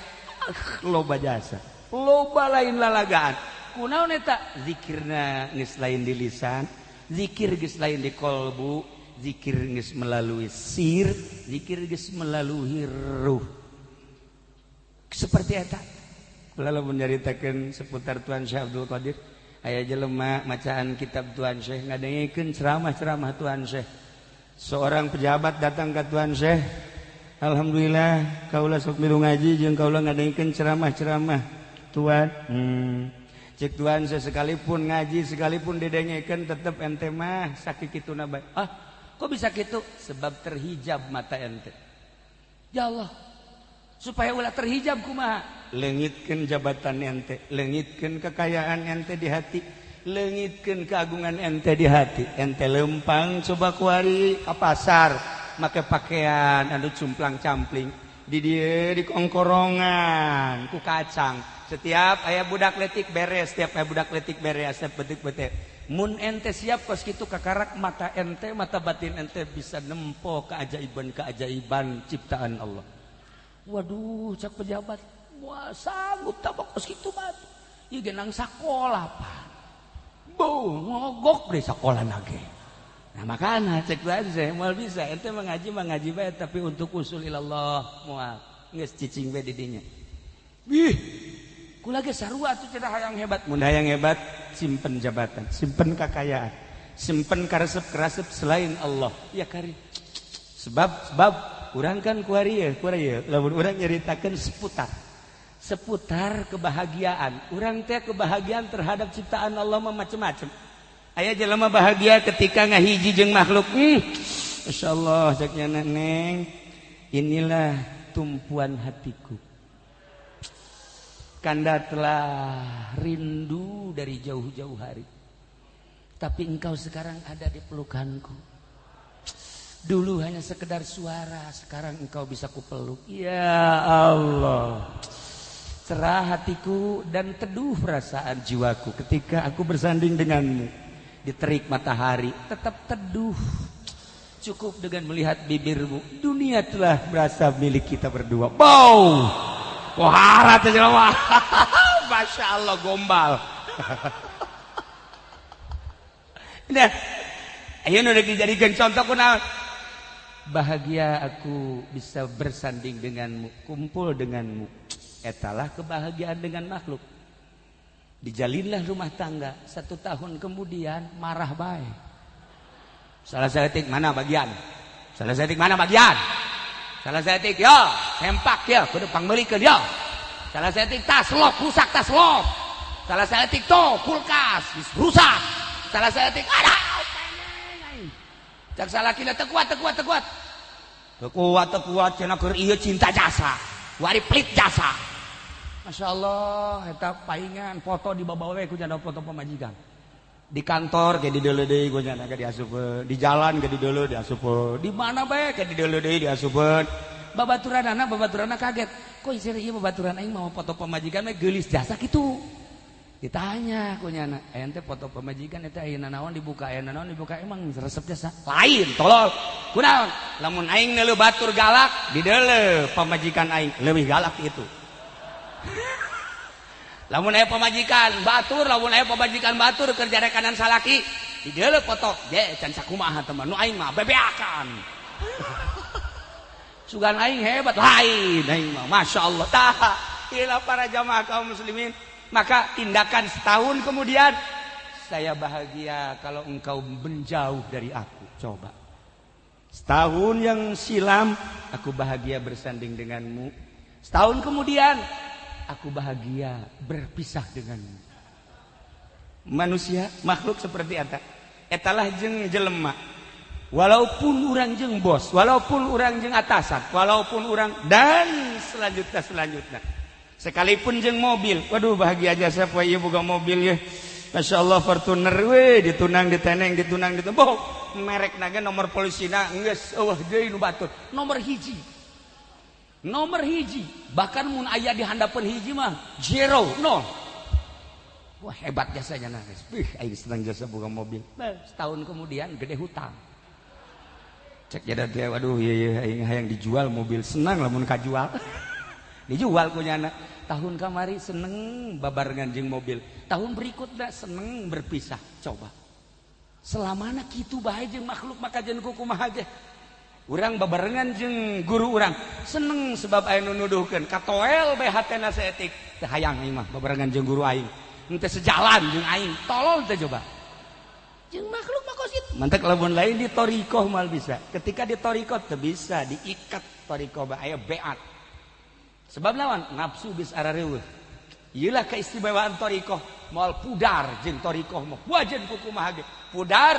loba jasa. Loba lain lalagaan. Kunaon eta? Zikirna geus lain di lisan, zikir geus lain di kolbu, zikir geus melalui sir, zikir geus melalui ruh. Seperti eta. Kula lamun nyaritakeun seputar Tuan Syekh Abdul Qadir, aya jelema macaan kitab Tuan Syekh ngadengikeun ceramah-ceramah Tuan Syekh. Seorang pejabat datang ke Tuan Syekh, alhamdulillah kaula sok milu ngaji jeung kaula ngadengikeun ceramah-ceramah Tuan. Cek Tuan Syekh sekalipun ngaji sekalipun didengekeun tetep ente mah sakikituna bae. Ah, kok bisa gitu? Sebab terhijab mata ente. Ya Allah, supaya ulah terhijab kumaha? Leungitkeun jabatan ente, leungitkeun kekayaan ente di hati, leungitkeun keagungan ente di hati. Ente lempang coba kuari ka pasar make pakaian anu cumplang-campling di dieu di kongkorongan ku kacang. Setiap aya budak letik beres, setiap aya budak letik beres, setiap betik-betik. Mun ente siap kos kitu kakarak mata ente, mata batin ente bisa nempo keajaiban-keajaiban ciptaan Allah. Waduh, cak pejabat, wah sanggup tak kos kitu mah. Ieu ge nang sakola, Pak. Beuh, ngogok deui sakola nage. Nah makanya cek aja moal bisa ente mengaji bae tapi untuk usul ilallah moal geus cicing bae di dinya. Wih, kula ge sarua atuh cenah hayang hebat. Mun hayang hebat simpen jabatan, simpen kekayaan, simpen karesep-karesep selain Allah. Ya kari. Sebab urang kan kuarieu lamun urang nyaritakeun seputar kebahagiaan. Urang teh kebahagiaan terhadap ciptaan Allah mah macam-macam. Aya jelema bahagia ketika ngahiji jeung makhluk. Masyaallah ceknya Neng. Inilah tumpuan hatiku. Kanda telah rindu dari jauh-jauh hari. Tapi engkau sekarang ada di pelukanku. Dulu hanya sekedar suara, sekarang engkau bisa kupeluk. Ya Allah. Cerah hatiku dan teduh perasaan jiwaku ketika aku bersanding denganmu. Di terik matahari tetap teduh. Cukup dengan melihat bibirmu, dunia telah berasa milik kita berdua. Bow, wahara terjelawa. Masya Allah gombal. Nah, ayo udah dijadikan contoh kunaon. Bahagia aku bisa bersanding denganmu, kumpul denganmu. Etalah kebahagiaan dengan makhluk. Dijalinlah rumah tangga. 1 tahun kemudian marah baik. Salah setik mana bagian? Salah setik mana bagian? Salah setik ya, sempak ya, kudu pangmeulikeun ya. Salah setik tas lop, rusak tas lop. Salah setik to kulkas rusak. Salah setik ada. Cak salakina teu kuat. Teu kuat cenah keur ieu cinta jasa. Wari pelit jasa. Masya Allah, eta paingan foto di bawah we ku jana foto pemajikan. Di kantor ge di deuleu deui ku jana ge diasupkeun, di jalan ge di deuleu diasupkeun, di mana bae ge di deuleu deui diasupkeun. Babaturanna kaget. Kok iseureun ieu babaturan aing mau foto pemajikan we geulis jasa kitu. Ditanya ku nyana, ente foto pemajikan eta ayeuna naon dibuka, emang resep jasa. Lain tolol. Kunaon? Lamun aing neuleuh batur galak, di deuleu pemajikan aing leuwih galak itu. Lamun aya pemajikan batur kerja rekanan salaki di deuleu foto ge can sakumaha teman nu aing mah bebeakan. Sugan aing hebat lain aing mah masyaallah. Tah inilah para jamaah kaum muslimin. Maka tindakan setahun kemudian saya bahagia kalau engkau menjauh dari aku. Coba setahun yang silam aku bahagia bersanding denganmu. Setahun kemudian aku bahagia berpisah denganmu. Manusia makhluk seperti eta. Etalah jeung jelema. Walaupun urang jeung bos, walaupun urang jeung atasan, walaupun urang dan selanjutnya. Sekalipun jeung mobil. Waduh bahagia aja saya poe ieu boga mobil ya. Masyaallah Fortuner we ditunang diteneng ditunang boh merek naga nomor polisina geus eueuh deui nu batur. Nomor hiji bahkan mun aya di handapeun hiji mah 0 nol. Wah hebat jasanya nangis. Aing senang jasa boga mobil. Setahun kemudian gede hutang. Cek jadat teh waduh ieu aing hayang dijual mobil senang lamun kajual. Dijual ku nyana. Tahun kamari seneng babarengan jeung mobil. Tahun berikutnya seneng berpisah. Coba. Selamana kitu bae jeung makhluk maka jeung kumaha ge. Urang babarengan jeung guru urang seneng sebab aya nu nuduhkeun katoel bae hatena saeutik. Teu hayang ieu mah babarengan jeung guru aing. Henteu sejalan jeung aing. Tolol teh coba. Jeung makhluk mah kosit. Mantek lamun lain di thariqah mal bisa. Ketika di thariqah teu bisa diikat thariqah bae aya beat. Sebab lawan nafsu bis arareueuh. Ieulah keistimewaan thariqah moal pudar jeung thariqah mah wajen kumaha ge. Pudar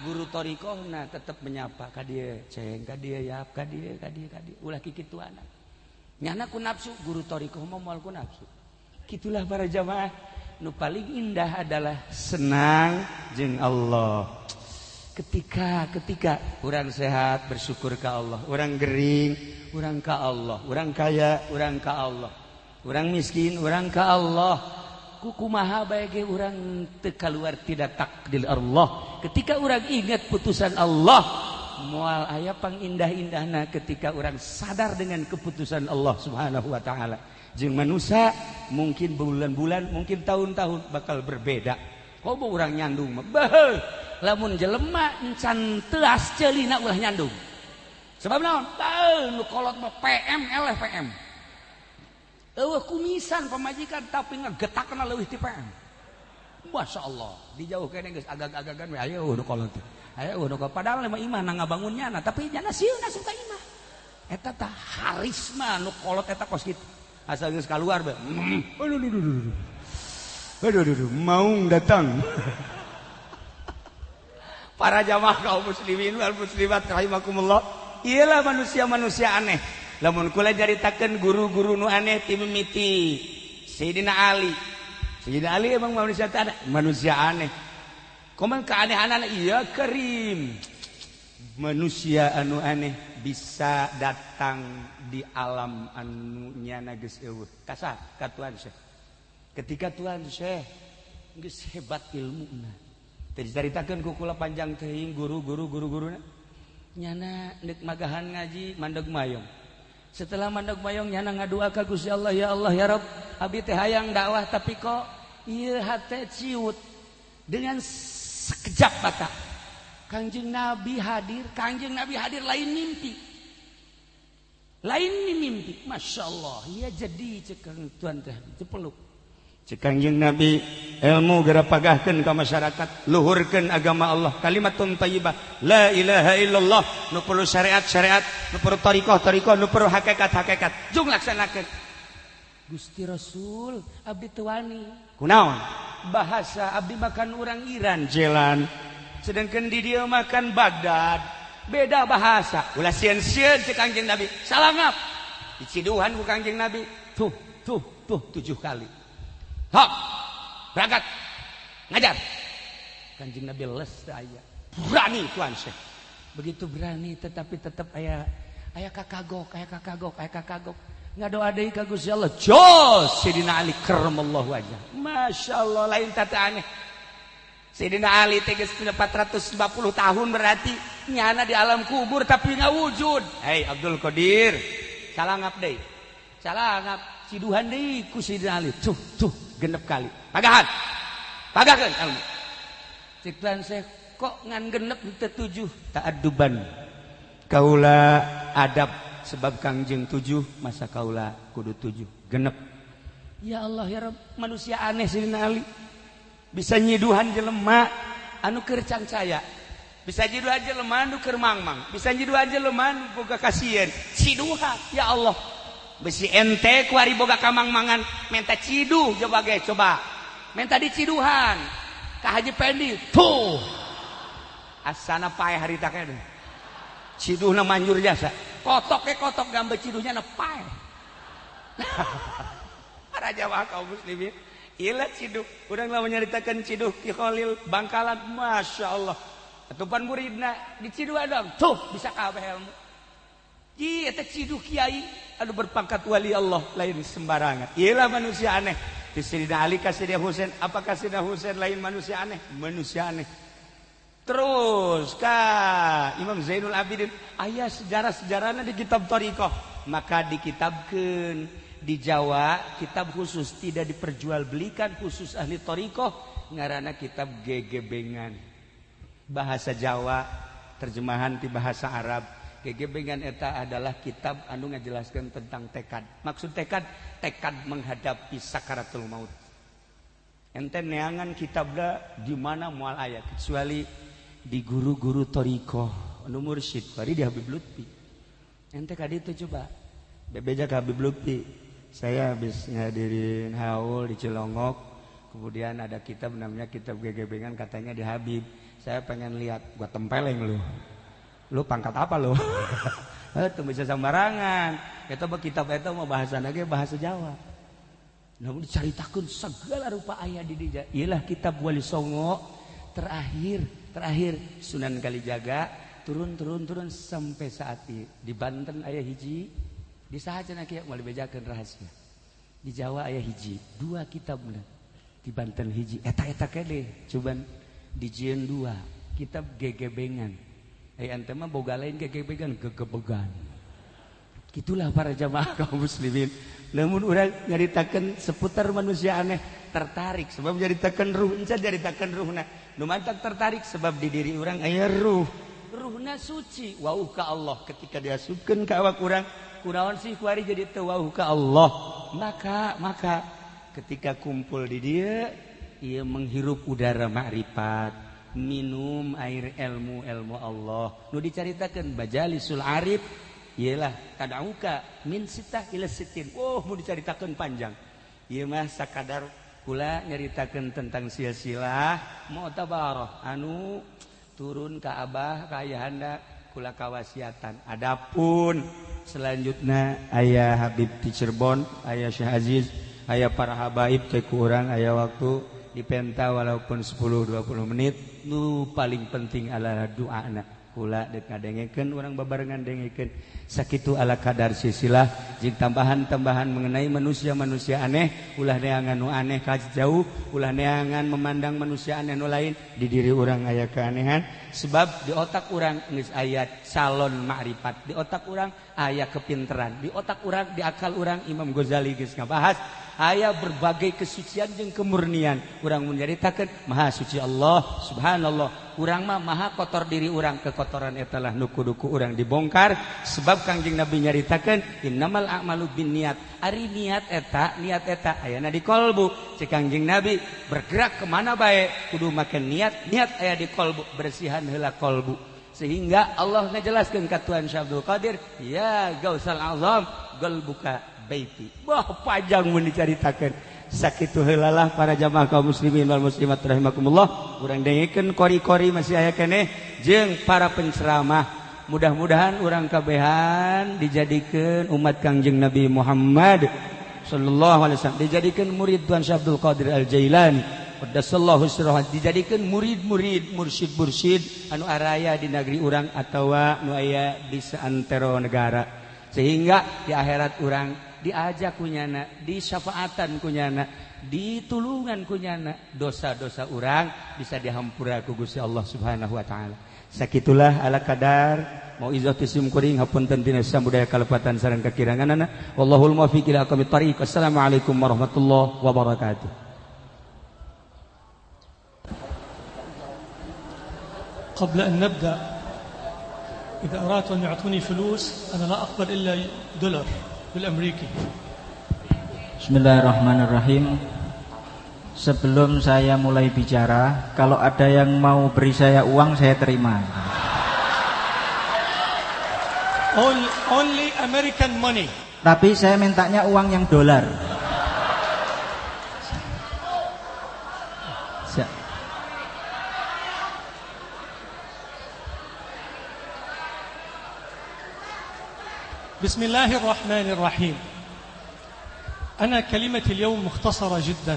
guru thariqahna tetep menyapa ka dieu ceng ka dieu yap ka dieu ulah kikituana. Nyana ku nafsu guru thariqah mah moal ku nafsu. Kitulah para jamaah nu paling indah adalah senang jeung Allah. Ketika orang sehat bersyukur ke Allah, orang gering, orang ke Allah, orang kaya, orang ke Allah, orang miskin, orang ke Allah. Kukumaha bae ge urang teu kaluar tidak takdir Allah. Ketika orang ingat putusan Allah, moal aya pangindah-indahna ketika orang sadar dengan keputusan Allah Subhanahu wa taala. Jeung manusia mungkin bulan-bulan, mungkin tahun-tahun bakal berbeda. Komo urang nyandung mah lamun jelema encan teas ceulina ulah nyandung. Sebab naon? Teu nu kolot mah PM eleh PM. Eueuh kumisan pamajikan tapi ngagetakna leuwih ti PM. Masya Allah, dijauhkeun geus agak-agagan we aya nu kolot. Aya nu kolot padahal mah imah na ngabangunnya tapi nyana sieuna suka imah. Eta tah harisma nu kolot eta kos kitu. Asal geus kaluar be. Aduh, mau datang. Para jamaah kaum muslimin wal muslimat rahimakumullah. Iyalah manusia-manusia aneh. Lamun kula nyaritakeun guru-guru nu aneh ti mimiti Sayyidina Ali. Sayyidina Ali emang manusia aneh. Koman keanehanana iya Karim. Manusia anu aneh bisa datang di alam anu nyana geus eueuh. Kasar ka Tuhan Syekh. Ketika Tuhan Syekh geus hebat ilmuna. Teu dicaritakeun ku kula panjang teuing guru-guruna. Nyana neuk magahan ngaji mandeg mayong. Setelah mandeg mayong nyana ngadua ka Gusti Allah, ya Allah ya Rabb, abdi teh hayang dakwah tapi kok ieu hate ciut. Dengan sekejap mata Kangjeng Nabi hadir lain mimpi. Lain mimpi. Masya Allah, iya jadi cekang Tuhan teh dipeluk. Kangjeng Nabi ilmu geura pagahkeun ka masyarakat, luhurkeun agama Allah, kalimatun thayyibah, la ilaha illallah, nu perlu syariat, nu perlu thariqah, nu perlu hakikat. Jung laksanakeun. Gusti Rasul, abdi teu wani. Kunaon? Bahasa abdi makan urang Iran jalan. Sedangkan di dia makan Baghdad. Beda bahasa. Ulah sieun-sieun cek Kangjeng Nabi. Salangap. Diciduhan ku Kangjeng Nabi. Tuh 7 kali. Hak, berangkat, ngajar. Kanjeng Nabi les aya. Berani Tuhan Syekh. Begitu berani tetapi tetap aya kakagok. Ngadoa deui ka Gusti Allah. Jos Sayyidina Ali karramallahu wajhah. Masya Allah lain tata aneh. Sayyidina Ali teh geus 450 tahun berarti nyana di alam kubur tapi ngawujud. Hei Abdul Qadir, salangap deui. Salangap ciduhan deui ku Sayyidina Ali. Tuh genep kali. Pagahkeun ilmu. Cik Tuhan Syekh kok ngan genep teu 7 ta'adduban. Kaula adab sebab Kangjeng 7 masa kaula kudu 7 genep. Ya Allah ya Rabb, manusia aneh Sayyidina Ali. Bisa nyiduhan jelema anu keur cancaya. Bisa nyiduhan jelema anu keur mangmang. Bisa nyiduhan jelema anu boga kasieun. Ciduhan ya Allah. Besi ente ku ari boga kamang-mangan minta ciduh coba minta diciduhan ka Haji Pendi tuh asana paeh harita kene ciduhna manjur jasa kotok gambar ciduhnya na paeh. Para jamaah kaum muslimin ieu ciduh urang lamun nyaritakeun ciduh Ki Khalil Bangkalan Masya Allah atupan muridna diciduhan dong tuh bisa kabeh ilmu. Iya teh ciduh kiai anu berpangkat wali Allah lain sembarangan. Iyalah manusia aneh. Di Sayyidina Ali ka Sayyidina Husain, apakah Sayyidina Husain lain manusia aneh? Manusia aneh. Terus ka Imam Zainul Abidin aya sejarah-sejarahna di kitab thariqah, maka dikitabkeun di Jawa kitab khusus tidak diperjualbelikan khusus ahli thariqah ngaranna kitab gegebengan. Bahasa Jawa terjemahan ti bahasa Arab. Gegebengan eta adalah kitab anu ngajelaskeun tentang tekad. Maksud tekad menghadapi sakaratul maut. Ente neangan kitabna di mana moal aya kecuali di guru-guru thariqah anu mursyid bari di Habib Lutfi. Ente ka ditu coba. Bebeja ka Habib Lutfi. Saya habis ngadirin haul di Cilongok. Kemudian ada kitab namanya kitab gegebengan katanya di Habib. Saya pengen lihat, gua tempeleng lu pangkat apa lu? Itu bisa sembarangan. Eta mah kitab eta mah bahasana ge bahasa Jawa. Namun dicaritakeun segala rupa aya di dieu. Ialah kitab Wali Songo terakhir Sunan Kalijaga turun sampai saat ini. Di Banten aya hiji, di saha cenah kieu moal dibejakeun rahasia. Di Jawa aya hiji, 2 kitab bener. Di Banten hiji, eta kene coban dijieun 2 kitab gegebengan. Ente mah boga lain gegebegan. Gitulah para jamaah kaum muslimin. Namun orang nyaritakeun seputar manusia aneh tertarik sebab nyaritakeun ruh, encan nyaritakeun ruhna. Nu mantap tertarik sebab di diri orang aya ruh. Ruhna suci, wauh ka Allah ketika diasupkeun ka awak urang. Kunaon sih kuari jadi teu wauh ka Allah. Maka ketika kumpul di dia, ia menghirup udara makrifat, minum air ilmu Allah. Nu dicaritakeun majalisul arif ialah tadauka min sitah ila sitin. Oh, mau dicaritakeun panjang. Ieu mah sakadar kula nyaritakeun tentang silsilah mu'tabarah anu turun ka abah ka ayahanda kula kawasiatan. Adapun selanjutnya aya Habib di Cirebon, aya Syekh Aziz, aya para habaib teh ku urang aya waktu dipenta walaupun 10-20 menit. Nu paling penting adalah doana. Kula dek ngadengekeun urang babarengan dengekeun sakitu ala kadar silsilah jeung tambahan-tambahan mengenai manusia-manusia aneh. Ulah neangan nu aneh ka jauh, ulah neangan memandang manusia aneh nu lain. Di diri urang aya keanehan sebab di otak urang geus aya calon makrifat, di otak urang aya kepinteran, di otak urang, di akal urang Imam Ghazali geus ngabahas aya berbagai kesucian jeung kemurnian. Urang mun nyaritakeun maha suci Allah, subhanallah. Urang mah maha kotor diri urang, kekotoran eta lah nu kudu ku urang dibongkar sebab Kangjeng Nabi nyaritakeun innamal a'malu binniat. Ari niat eta ayana di kolbu. Cek Kangjeng Nabi bergerak kemana bae kudu make niat aya di kolbu, bersihan heula kolbu. Sehingga Allah ngajelaskeun ka Tuhan Syekh Abdul Qadir, ya Gausal Azam qalbuka baiti. Wah panjang mun dicaritakeun. Sakitu heulalah para jamaah kaum muslimin wal muslimat rahimakumullah. Urang dengekeun kori-kori masih aya keneh jeung para penceramah. Mudah-mudahan urang kabehan dijadikeun umat Kangjeng Nabi Muhammad sallallahu alaihi wasallam, dijadikeun murid Tuan Syekh Abdul Qadir Al-Jailani qaddasallahu sirrah, dijadikeun murid-murid mursyid-mursyid anu araya di negeri urang atawa nu aya di saantero negara, sehingga di akhirat urang diajak kunyana, disyafaatan kunyana, ditulungan kunyana, dosa-dosa urang bisa dihampura ku Gusti Allah Subhanahu wa taala. Sakitulah ala kadar mau izah tisim kuring hapunten tina samudaya kalepatan sareng kakiranganana. Wallahul muwaffiq ila aqwamit thariq. Assalamualaikum warahmatullahi wabarakatuh.
قبل أن نبدأ إذا أردت أن يعطوني فلوس أنا لا أقبل إلا دولار بالأمريكي.
Bismillahirrahmanirrahim. Sebelum saya mulai bicara, kalau ada yang mau beri saya uang saya terima.
Only American money.
Tapi saya mintanya uang yang dolar.
بسم الله الرحمن الرحيم. أنا كلمتي اليوم مختصرة جدا.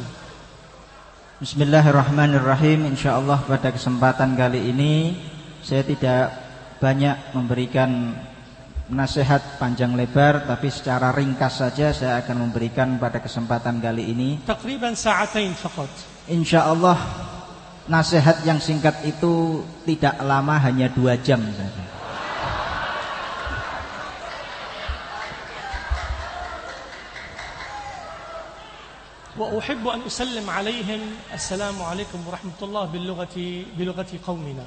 Bismillahirrahmanirrahim. Insyaallah pada kesempatan kali ini saya tidak banyak memberikan nasihat panjang lebar, tapi secara ringkas saja saya akan memberikan pada kesempatan kali ini.
تقريبا ساعتين فقط.
Insyaallah nasihat yang singkat itu tidak lama, hanya 2 jam saja.
وأحب أن أسلم عليهم السلام عليكم ورحمة الله بلغة قومنا.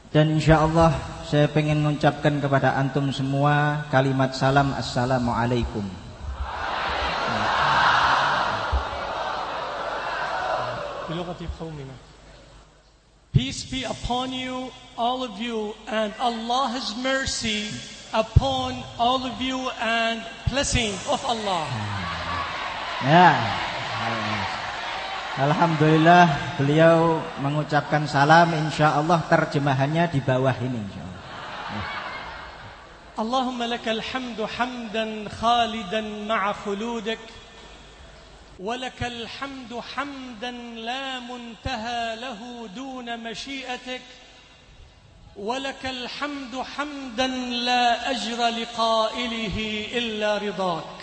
Dan insyaallah saya pengen mengucapkan kepada antum semua kalimat salam, assalamualaikum.
بلغة قومنا. Peace be upon you, all of you, and Allah's mercy upon all of you, and blessing of Allah.
Ya, alhamdulillah beliau mengucapkan salam. Insyaallah terjemahannya di bawah ini insyaallah.
Allahumma lakal hamdu hamdan khalidan ma'a khuludek, wa lakal hamdu hamdan la muntaha lahu duna masyiatek, wa lakal hamdu hamdan la ajra liqailihi illa ridak.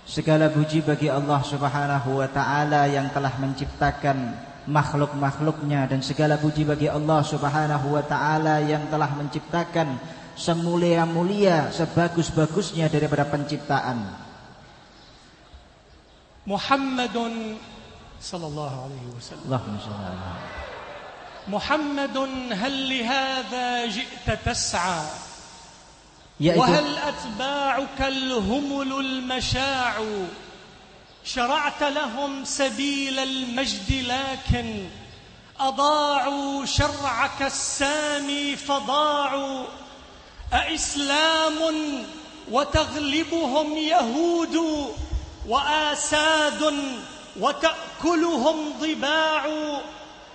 Segala puji bagi Allah Subhanahu wa ta'ala yang telah menciptakan makhluk-makhluknya, dan segala puji bagi Allah Subhanahu wa ta'ala yang telah menciptakan semulia-mulia, sebagus-bagusnya daripada penciptaan.
Muhammadun sallallahu alaihi wasallam.
Allahumma shalli ala
Muhammadun hal lihadha ji'ta tas'a
yaitu
وهل أتباعك الهمل المشاع شرعت لهم سبيل المجد لكن أضاعوا شرعك السامي فضاعوا أإسلام وتغلبهم يهود وآساد وتأكلهم ضباع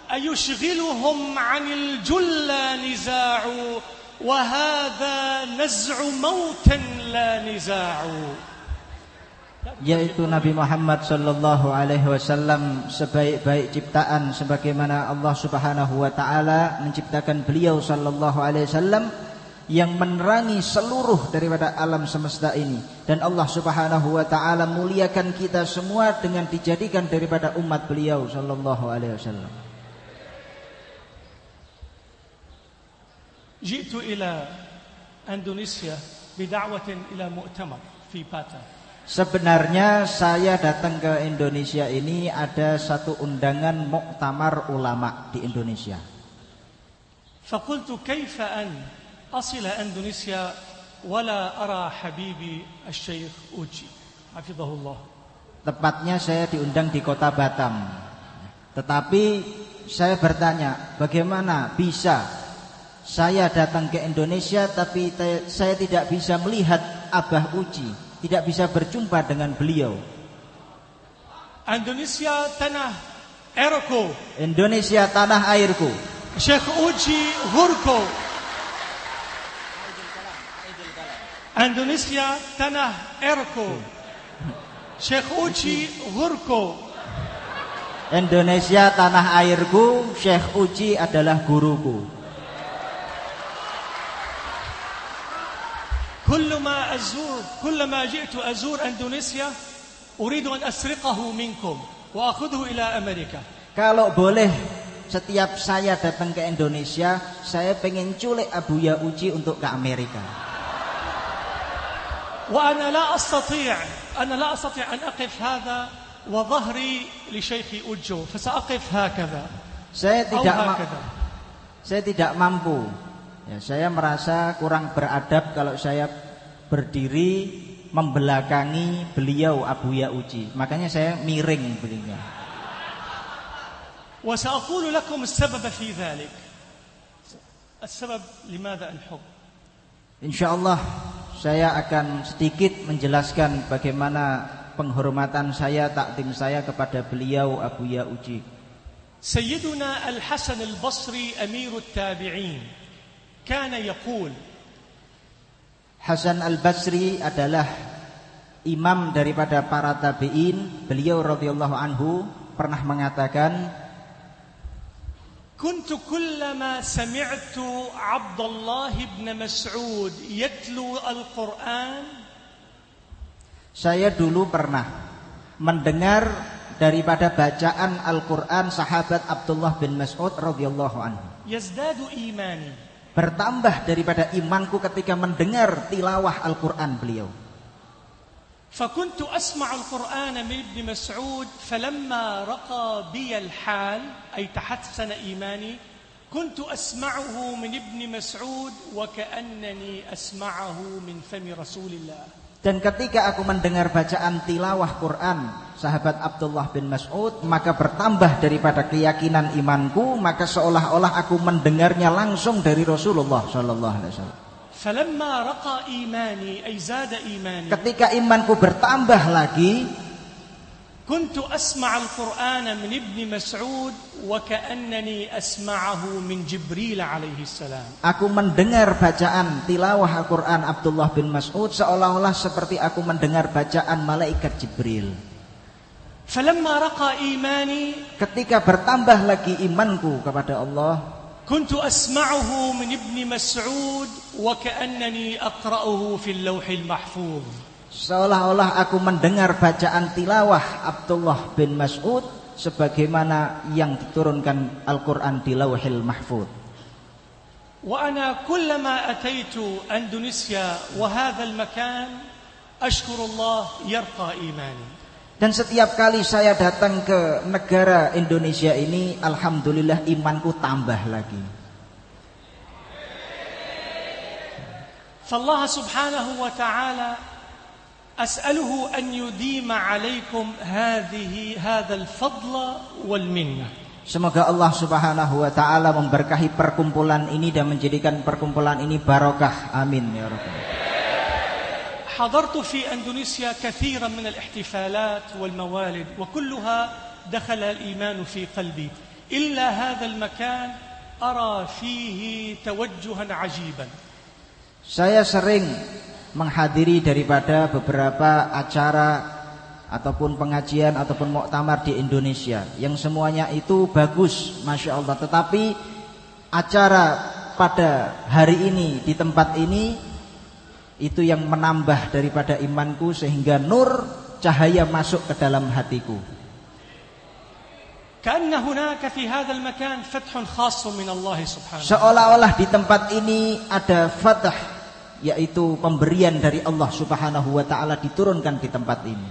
أيشغلهم عن الجلى نزاع وهذا نزع موت لا نزاع.
Yaitu Nabi Muhammad sallallahu alaihi wasallam sebaik-baik ciptaan, sebagaimana Allah Subhanahu wa taala menciptakan beliau sallallahu alaihi wasallam yang menerangi seluruh daripada alam semesta ini, dan Allah Subhanahu wa taala muliakan kita semua dengan dijadikan daripada umat beliau sallallahu alaihi wasallam.
جئت إلى إندونيسيا بدعوة إلى مؤتمر في باتا.
Sebenarnya saya datang ke Indonesia ini ada satu undangan muktamar ulama di Indonesia.
فقلت كيف أن أصل إندونيسيا ولا أرى حبيبي الشيخ أوجي حفظه الله.
Tepatnya saya diundang di kota Batam. Tetapi saya bertanya, bagaimana bisa saya datang ke Indonesia tapi saya tidak bisa melihat Abah Uji, tidak bisa berjumpa dengan beliau.
Indonesia tanah airku.
Indonesia tanah airku.
Syekh Uji Hurko. Indonesia tanah airku. Syekh Uji Hurko.
Indonesia tanah airku, Syekh Uji adalah guruku.
كلما جئت أزور إندونيسيا أريد أن أسرقه منكم وأخذه إلى أمريكا. Kalau boleh, setiap saya datang ke Indonesia, saya pengen culik Abuya Uji untuk ke Amerika. وأنا لا أستطيع أن أقف هذا وظهري لشيخ أوجو فسأقف هكذا. Saya tidak mampu. Ya, saya merasa kurang beradab kalau saya berdiri membelakangi beliau Abuya Uji. Makanya saya miring beliau. وسأقول لكم السبب في ذلك. السبب لماذا الحب.
Insyaallah saya akan sedikit menjelaskan bagaimana penghormatan saya, takdim saya kepada beliau Abuya Uji.
Sayyiduna Al-Hasan Al-Basri Amirut Tabi'in kana yaqul.
Hasan Al-Basri adalah imam daripada para tabi'in. Beliau radhiyallahu anhu pernah mengatakan,
kuntu kullama sami'tu Abdullah ibn Mas'ud yatlu al-Quran. Saya dulu pernah mendengar daripada bacaan Al-Quran sahabat Abdullah bin Mas'ud radhiyallahu anhu. Yazdadu imani. Bertambah daripada imanku ketika mendengar tilawah Al-Quran beliau. فكنت أسمع القرآن من ابن مسعود فلما رقى بي الحال أي تحسن إيماني كنت أسمعه من ابن مسعود وكأنني أسمعه من فم رسول الله. Dan ketika aku mendengar bacaan tilawah Quran sahabat Abdullah bin Mas'ud, maka bertambah daripada keyakinan imanku, maka seolah-olah aku mendengarnya langsung dari Rasulullah sallallahu alaihi wasallam. Falamma raqa imani ay zada imani. Ketika imanku bertambah lagi, kuntu asma' al-Qur'ana min Ibn Mas'ud wa ka'annani asma'ahu min Jibril alaihi salam. Aku mendengar bacaan tilawah Al-Qur'an Abdullah bin Mas'ud seolah-olah seperti aku mendengar bacaan malaikat Jibril. Falamma raqa imani, ketika bertambah lagi imanku kepada Allah, kuntu asma'uhu min Ibn Mas'ud wa ka'annani aqra'uhu fil lawhil mahfuz. Seolah-olah aku mendengar bacaan tilawah Abdullah bin Mas'ud sebagaimana yang diturunkan Al-Quran di Lauhil Mahfuz. وأنا كلما أتيت أندونيسيا وهذا المكان أشكر الله يرقى إيماني.
Dan setiap kali saya datang ke negara Indonesia ini, alhamdulillah imanku tambah lagi.
فالله سبحانه وتعالى أسأله أن يديم عليكم هذا الفضل والمنة.
Semoga Allah Subhanahu wa taala memberkahi perkumpulan ini dan menjadikan perkumpulan ini barokah. Amin ya rabbal alamin.
حضرت في أندونيسيا كثيرا من الاحتفالات والموالد وكلها دخل الإيمان في قلبي إلا هذا المكان أرى فيه توجها عجيبا.
Saya sering menghadiri daripada beberapa acara ataupun pengajian ataupun muktamar di Indonesia yang semuanya itu bagus, Masya Allah. Tetapi acara pada hari ini di tempat ini itu yang menambah daripada imanku sehingga nur cahaya masuk ke dalam hatiku.
كأن هناك في هذا المكان فتح خاص من الله سبحانه.
Seolah-olah di tempat ini ada fatah, yaitu pemberian dari Allah Subhanahu wa taala diturunkan di tempat ini.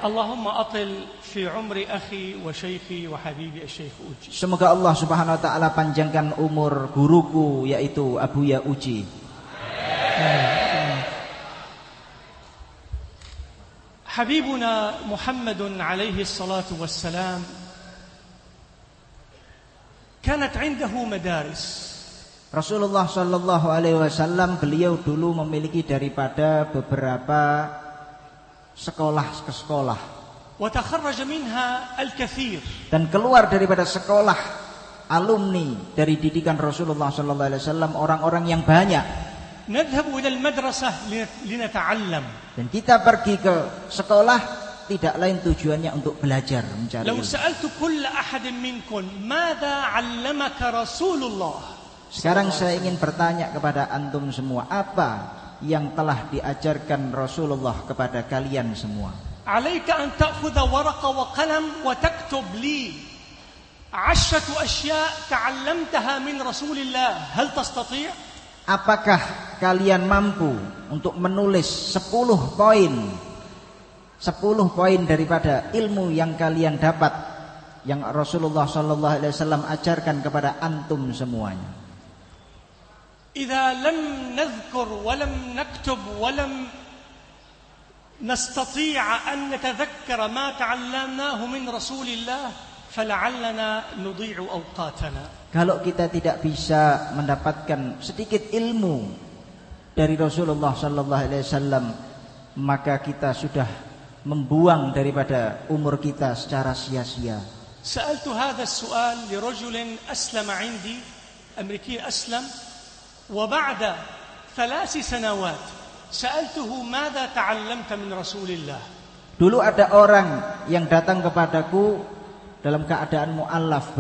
اللهم أطل في عمر أخي وشيخي وحبيبي الشيخ أوجي.
Semoga Allah Subhanahu wa taala panjangkan umur guruku yaitu Abuya Uji.
حبيبنا محمد عليه الصلاة والسلام كانت عنده مدارس.
Rasulullah Shallallahu Alaihi Wasallam beliau dulu memiliki daripada beberapa sekolah ke sekolah.
وتخرج منها الكثير.
Dan keluar daripada sekolah alumni dari didikan Rasulullah Shallallahu Alaihi Wasallam orang-orang yang banyak.
نذهب إلى المدرسة لنتعلم.
Dan kita pergi ke sekolah tidak lain tujuannya untuk belajar mencari
لو
ilmu.
سألت كل أحد منكم ماذا علمك رسول الله.
Sekarang saya ingin bertanya kepada antum semua, apa yang telah diajarkan Rasulullah kepada kalian semua?
عليك أن تأخذ ورقة وقلم وتكتب لي 10 أشياء تعلمتها من رسول الله. هل تستطيع؟
Apakah kalian mampu untuk menulis 10 poin daripada ilmu yang kalian dapat yang Rasulullah sallallahu alaihi wasallam ajarkan kepada antum semuanya?
إذا لم نذكر ولم نكتب ولم نستطيع أن نتذكر ما تعلمناه من رسول الله فلعلنا نضيع أوقاتنا.
Kalau kita tidak bisa mendapatkan sedikit ilmu dari Rasulullah sallallahu alaihi wasallam, maka kita sudah membuang daripada umur kita secara sia-sia.
سألت هذا السؤال لرجل أسلم عندي أمريكي أسلم وبعد 3 سنوات سألته ماذا تعلمت من رسول الله.
Dulu ada orang yang datang kepadaku dalam keadaan mu'allaf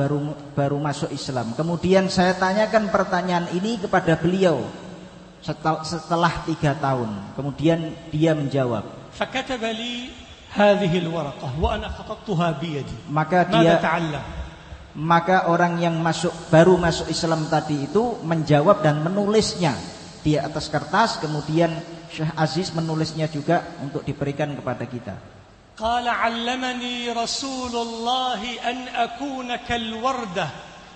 baru masuk Islam. Kemudian saya tanyakan pertanyaan ini kepada beliau setelah 3 tahun. Kemudian dia menjawab.
فكتب لي هذه الورقة وأنا خطبتها بيدي.
Maka orang yang baru masuk Islam tadi itu menjawab dan menulisnya di atas kertas. Kemudian Syekh Aziz menulisnya juga untuk diberikan kepada kita.
قال علمني رسول الله أن أكون كالوردة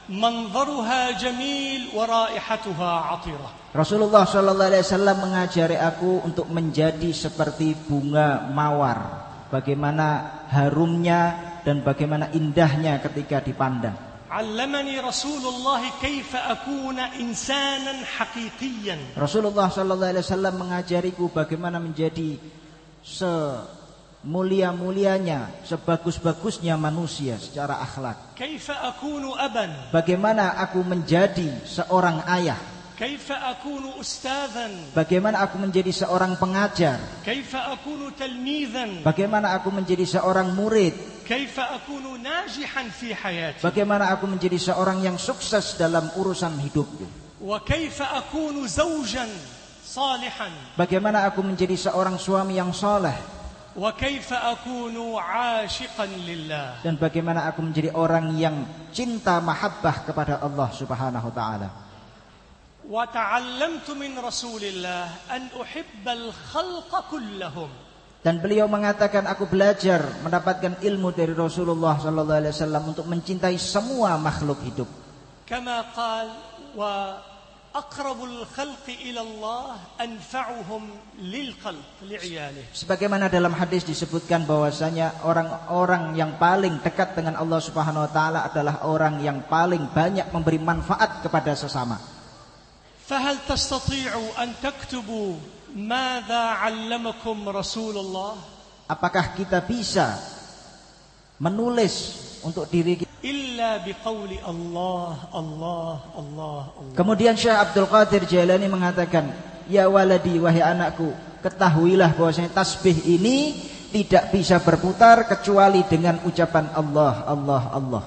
منظرها جميل ورائحتها عطرة.
Rasulullah sallallahu alaihi wasallam mengajari aku untuk menjadi seperti bunga mawar, bagaimana harumnya dan bagaimana indahnya ketika dipandang.
علمني رسول الله كيف أكون إنسانا حقيقيا.
Rasulullah sallallahu alaihi wasallam mengajariku bagaimana menjadi mulia-mulianya, sebagus-bagusnya manusia secara akhlak.
كيف أكون أبا.
Bagaimana aku menjadi seorang ayah.
كيف أكون أستاذا.
Bagaimana aku menjadi seorang pengajar.
كيف أكون تلميذا.
Bagaimana aku menjadi seorang murid.
كيف أكون ناجحا في حياتي.
Bagaimana aku menjadi seorang yang sukses dalam urusan hidupku.
وكيف أكون زوجا صالحا.
Bagaimana aku menjadi seorang suami yang saleh.
وكيف أكون عاشقا لله.
Dan bagaimana aku menjadi orang yang cinta mahabbah kepada Allah Subhanahu wa taala.
وتعلمت من رسول الله أن أحب الخلق كلهم.
Dan beliau mengatakan, aku belajar mendapatkan ilmu dari Rasulullah sallallahu alaihi wasallam untuk mencintai semua makhluk hidup.
كما قال وأقرب الخلق إلى الله أنفعهم للخلق لعياله.
Sebagaimana dalam hadis disebutkan bahwasanya orang-orang yang paling dekat dengan Allah Subhanahu wa taala adalah orang yang paling banyak memberi manfaat kepada sesama.
فهل تستطيعوا أن تكتبوا ماذا علمكم رسول الله؟
Apakah kita bisa menulis untuk diri kita?
إلا بقول الله الله الله الله.
Kemudian Syekh Abdul Qadir Jailani mengatakan, ya waladi, wahai anakku, ketahuilah bahwasanya tasbih ini tidak bisa berputar kecuali dengan ucapan Allah Allah Allah.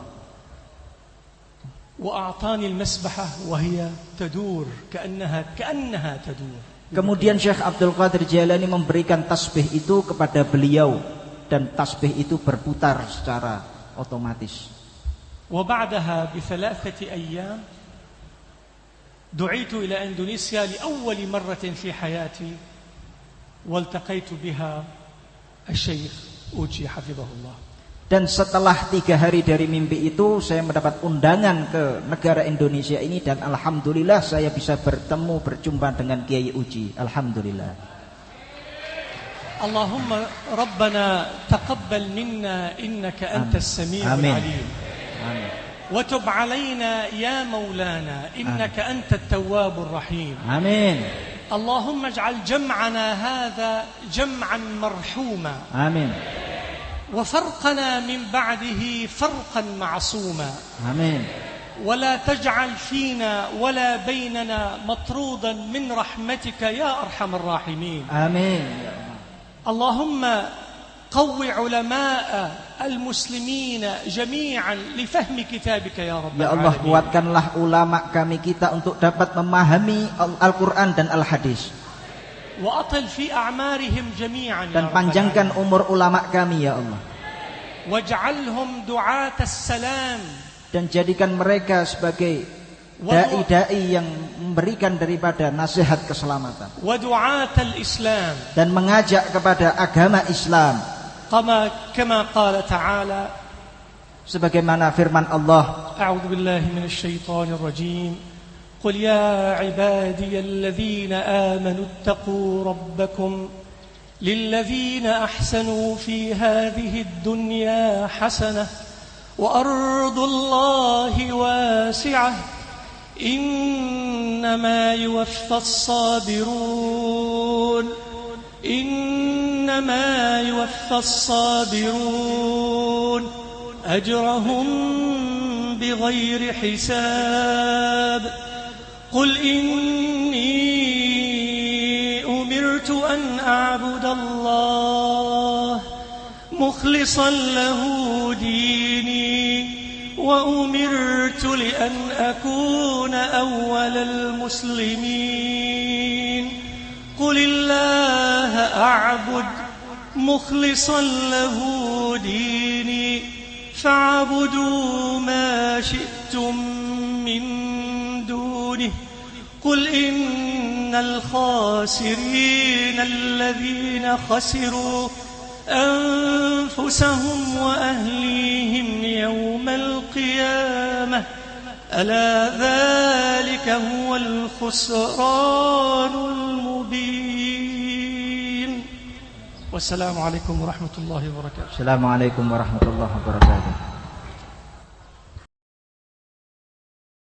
وأعطاني المسبحة وهي تدور كأنها تدور.
Kemudian Syekh Abdul Qadir Jailani memberikan tasbih itu kepada beliau, dan tasbih itu berputar secara otomatis.
وبعدها ب3 أيام دعيت إلى إندونيسيا لأول مرة في حياتي والتقيت بها الشيخ أوجي حفظه الله.
Dan setelah 3 hari dari mimpi itu, saya mendapat undangan ke negara Indonesia ini, dan alhamdulillah saya bisa berjumpa dengan Kiai Uji. Alhamdulillah.
Allahumma Rabbana taqabbal minna innaka antas sami'ul alim.
Amin.
Wa tub 'alaina ya maulana innaka antat tawwabur rahim.
Amin.
Allahumma ij'al jam'ana hadha jam'an marhuma.
Amin.
وفرقنا من بعده فرقا معصوما.
آمين.
ولا تجعل فينا ولا بيننا مطرودا من رحمتك يا أرحم الراحمين.
آمين.
اللهم قو علماء المسلمين جميعا لفهم كتابك يا رب
العالمين. Ya Allah, kuatkanlah ulama kami kita untuk dapat memahami Al-Quran dan Al-Hadis.
وأطل في أعمارهم جميعا
dan panjangkan umur ulama kami ya Allah.
واجعلهم دعاة السلام.
Dan jadikan mereka sebagai dai-dai yang memberikan daripada nasihat keselamatan.
ودعاة الإسلام.
Dan mengajak kepada agama Islam.
كما قال تعالى.
Sebagaimana firman Allah.
أعوذ بالله من الشيطان الرجيم. قل يا عبادي الذين آمنوا اتقوا ربكم للذين أحسنوا في هذه الدنيا حسنة وأرض الله واسعة إنما يوفى الصابرون أجرهم بغير حساب. قل إني أمرت أن أعبد الله مخلصا له ديني وأمرت لأن أكون أول المسلمين. قل الله أعبد مخلصا له ديني فاعبدوا ما شئتم من دونه. قل إن الخاسرين الذين خسروا أنفسهم وأهليهم يوم القيامة ألا ذلك هو الخسران المبين. والسلام عليكم ورحمة الله وبركاته.
السلام عليكم ورحمة الله وبركاته.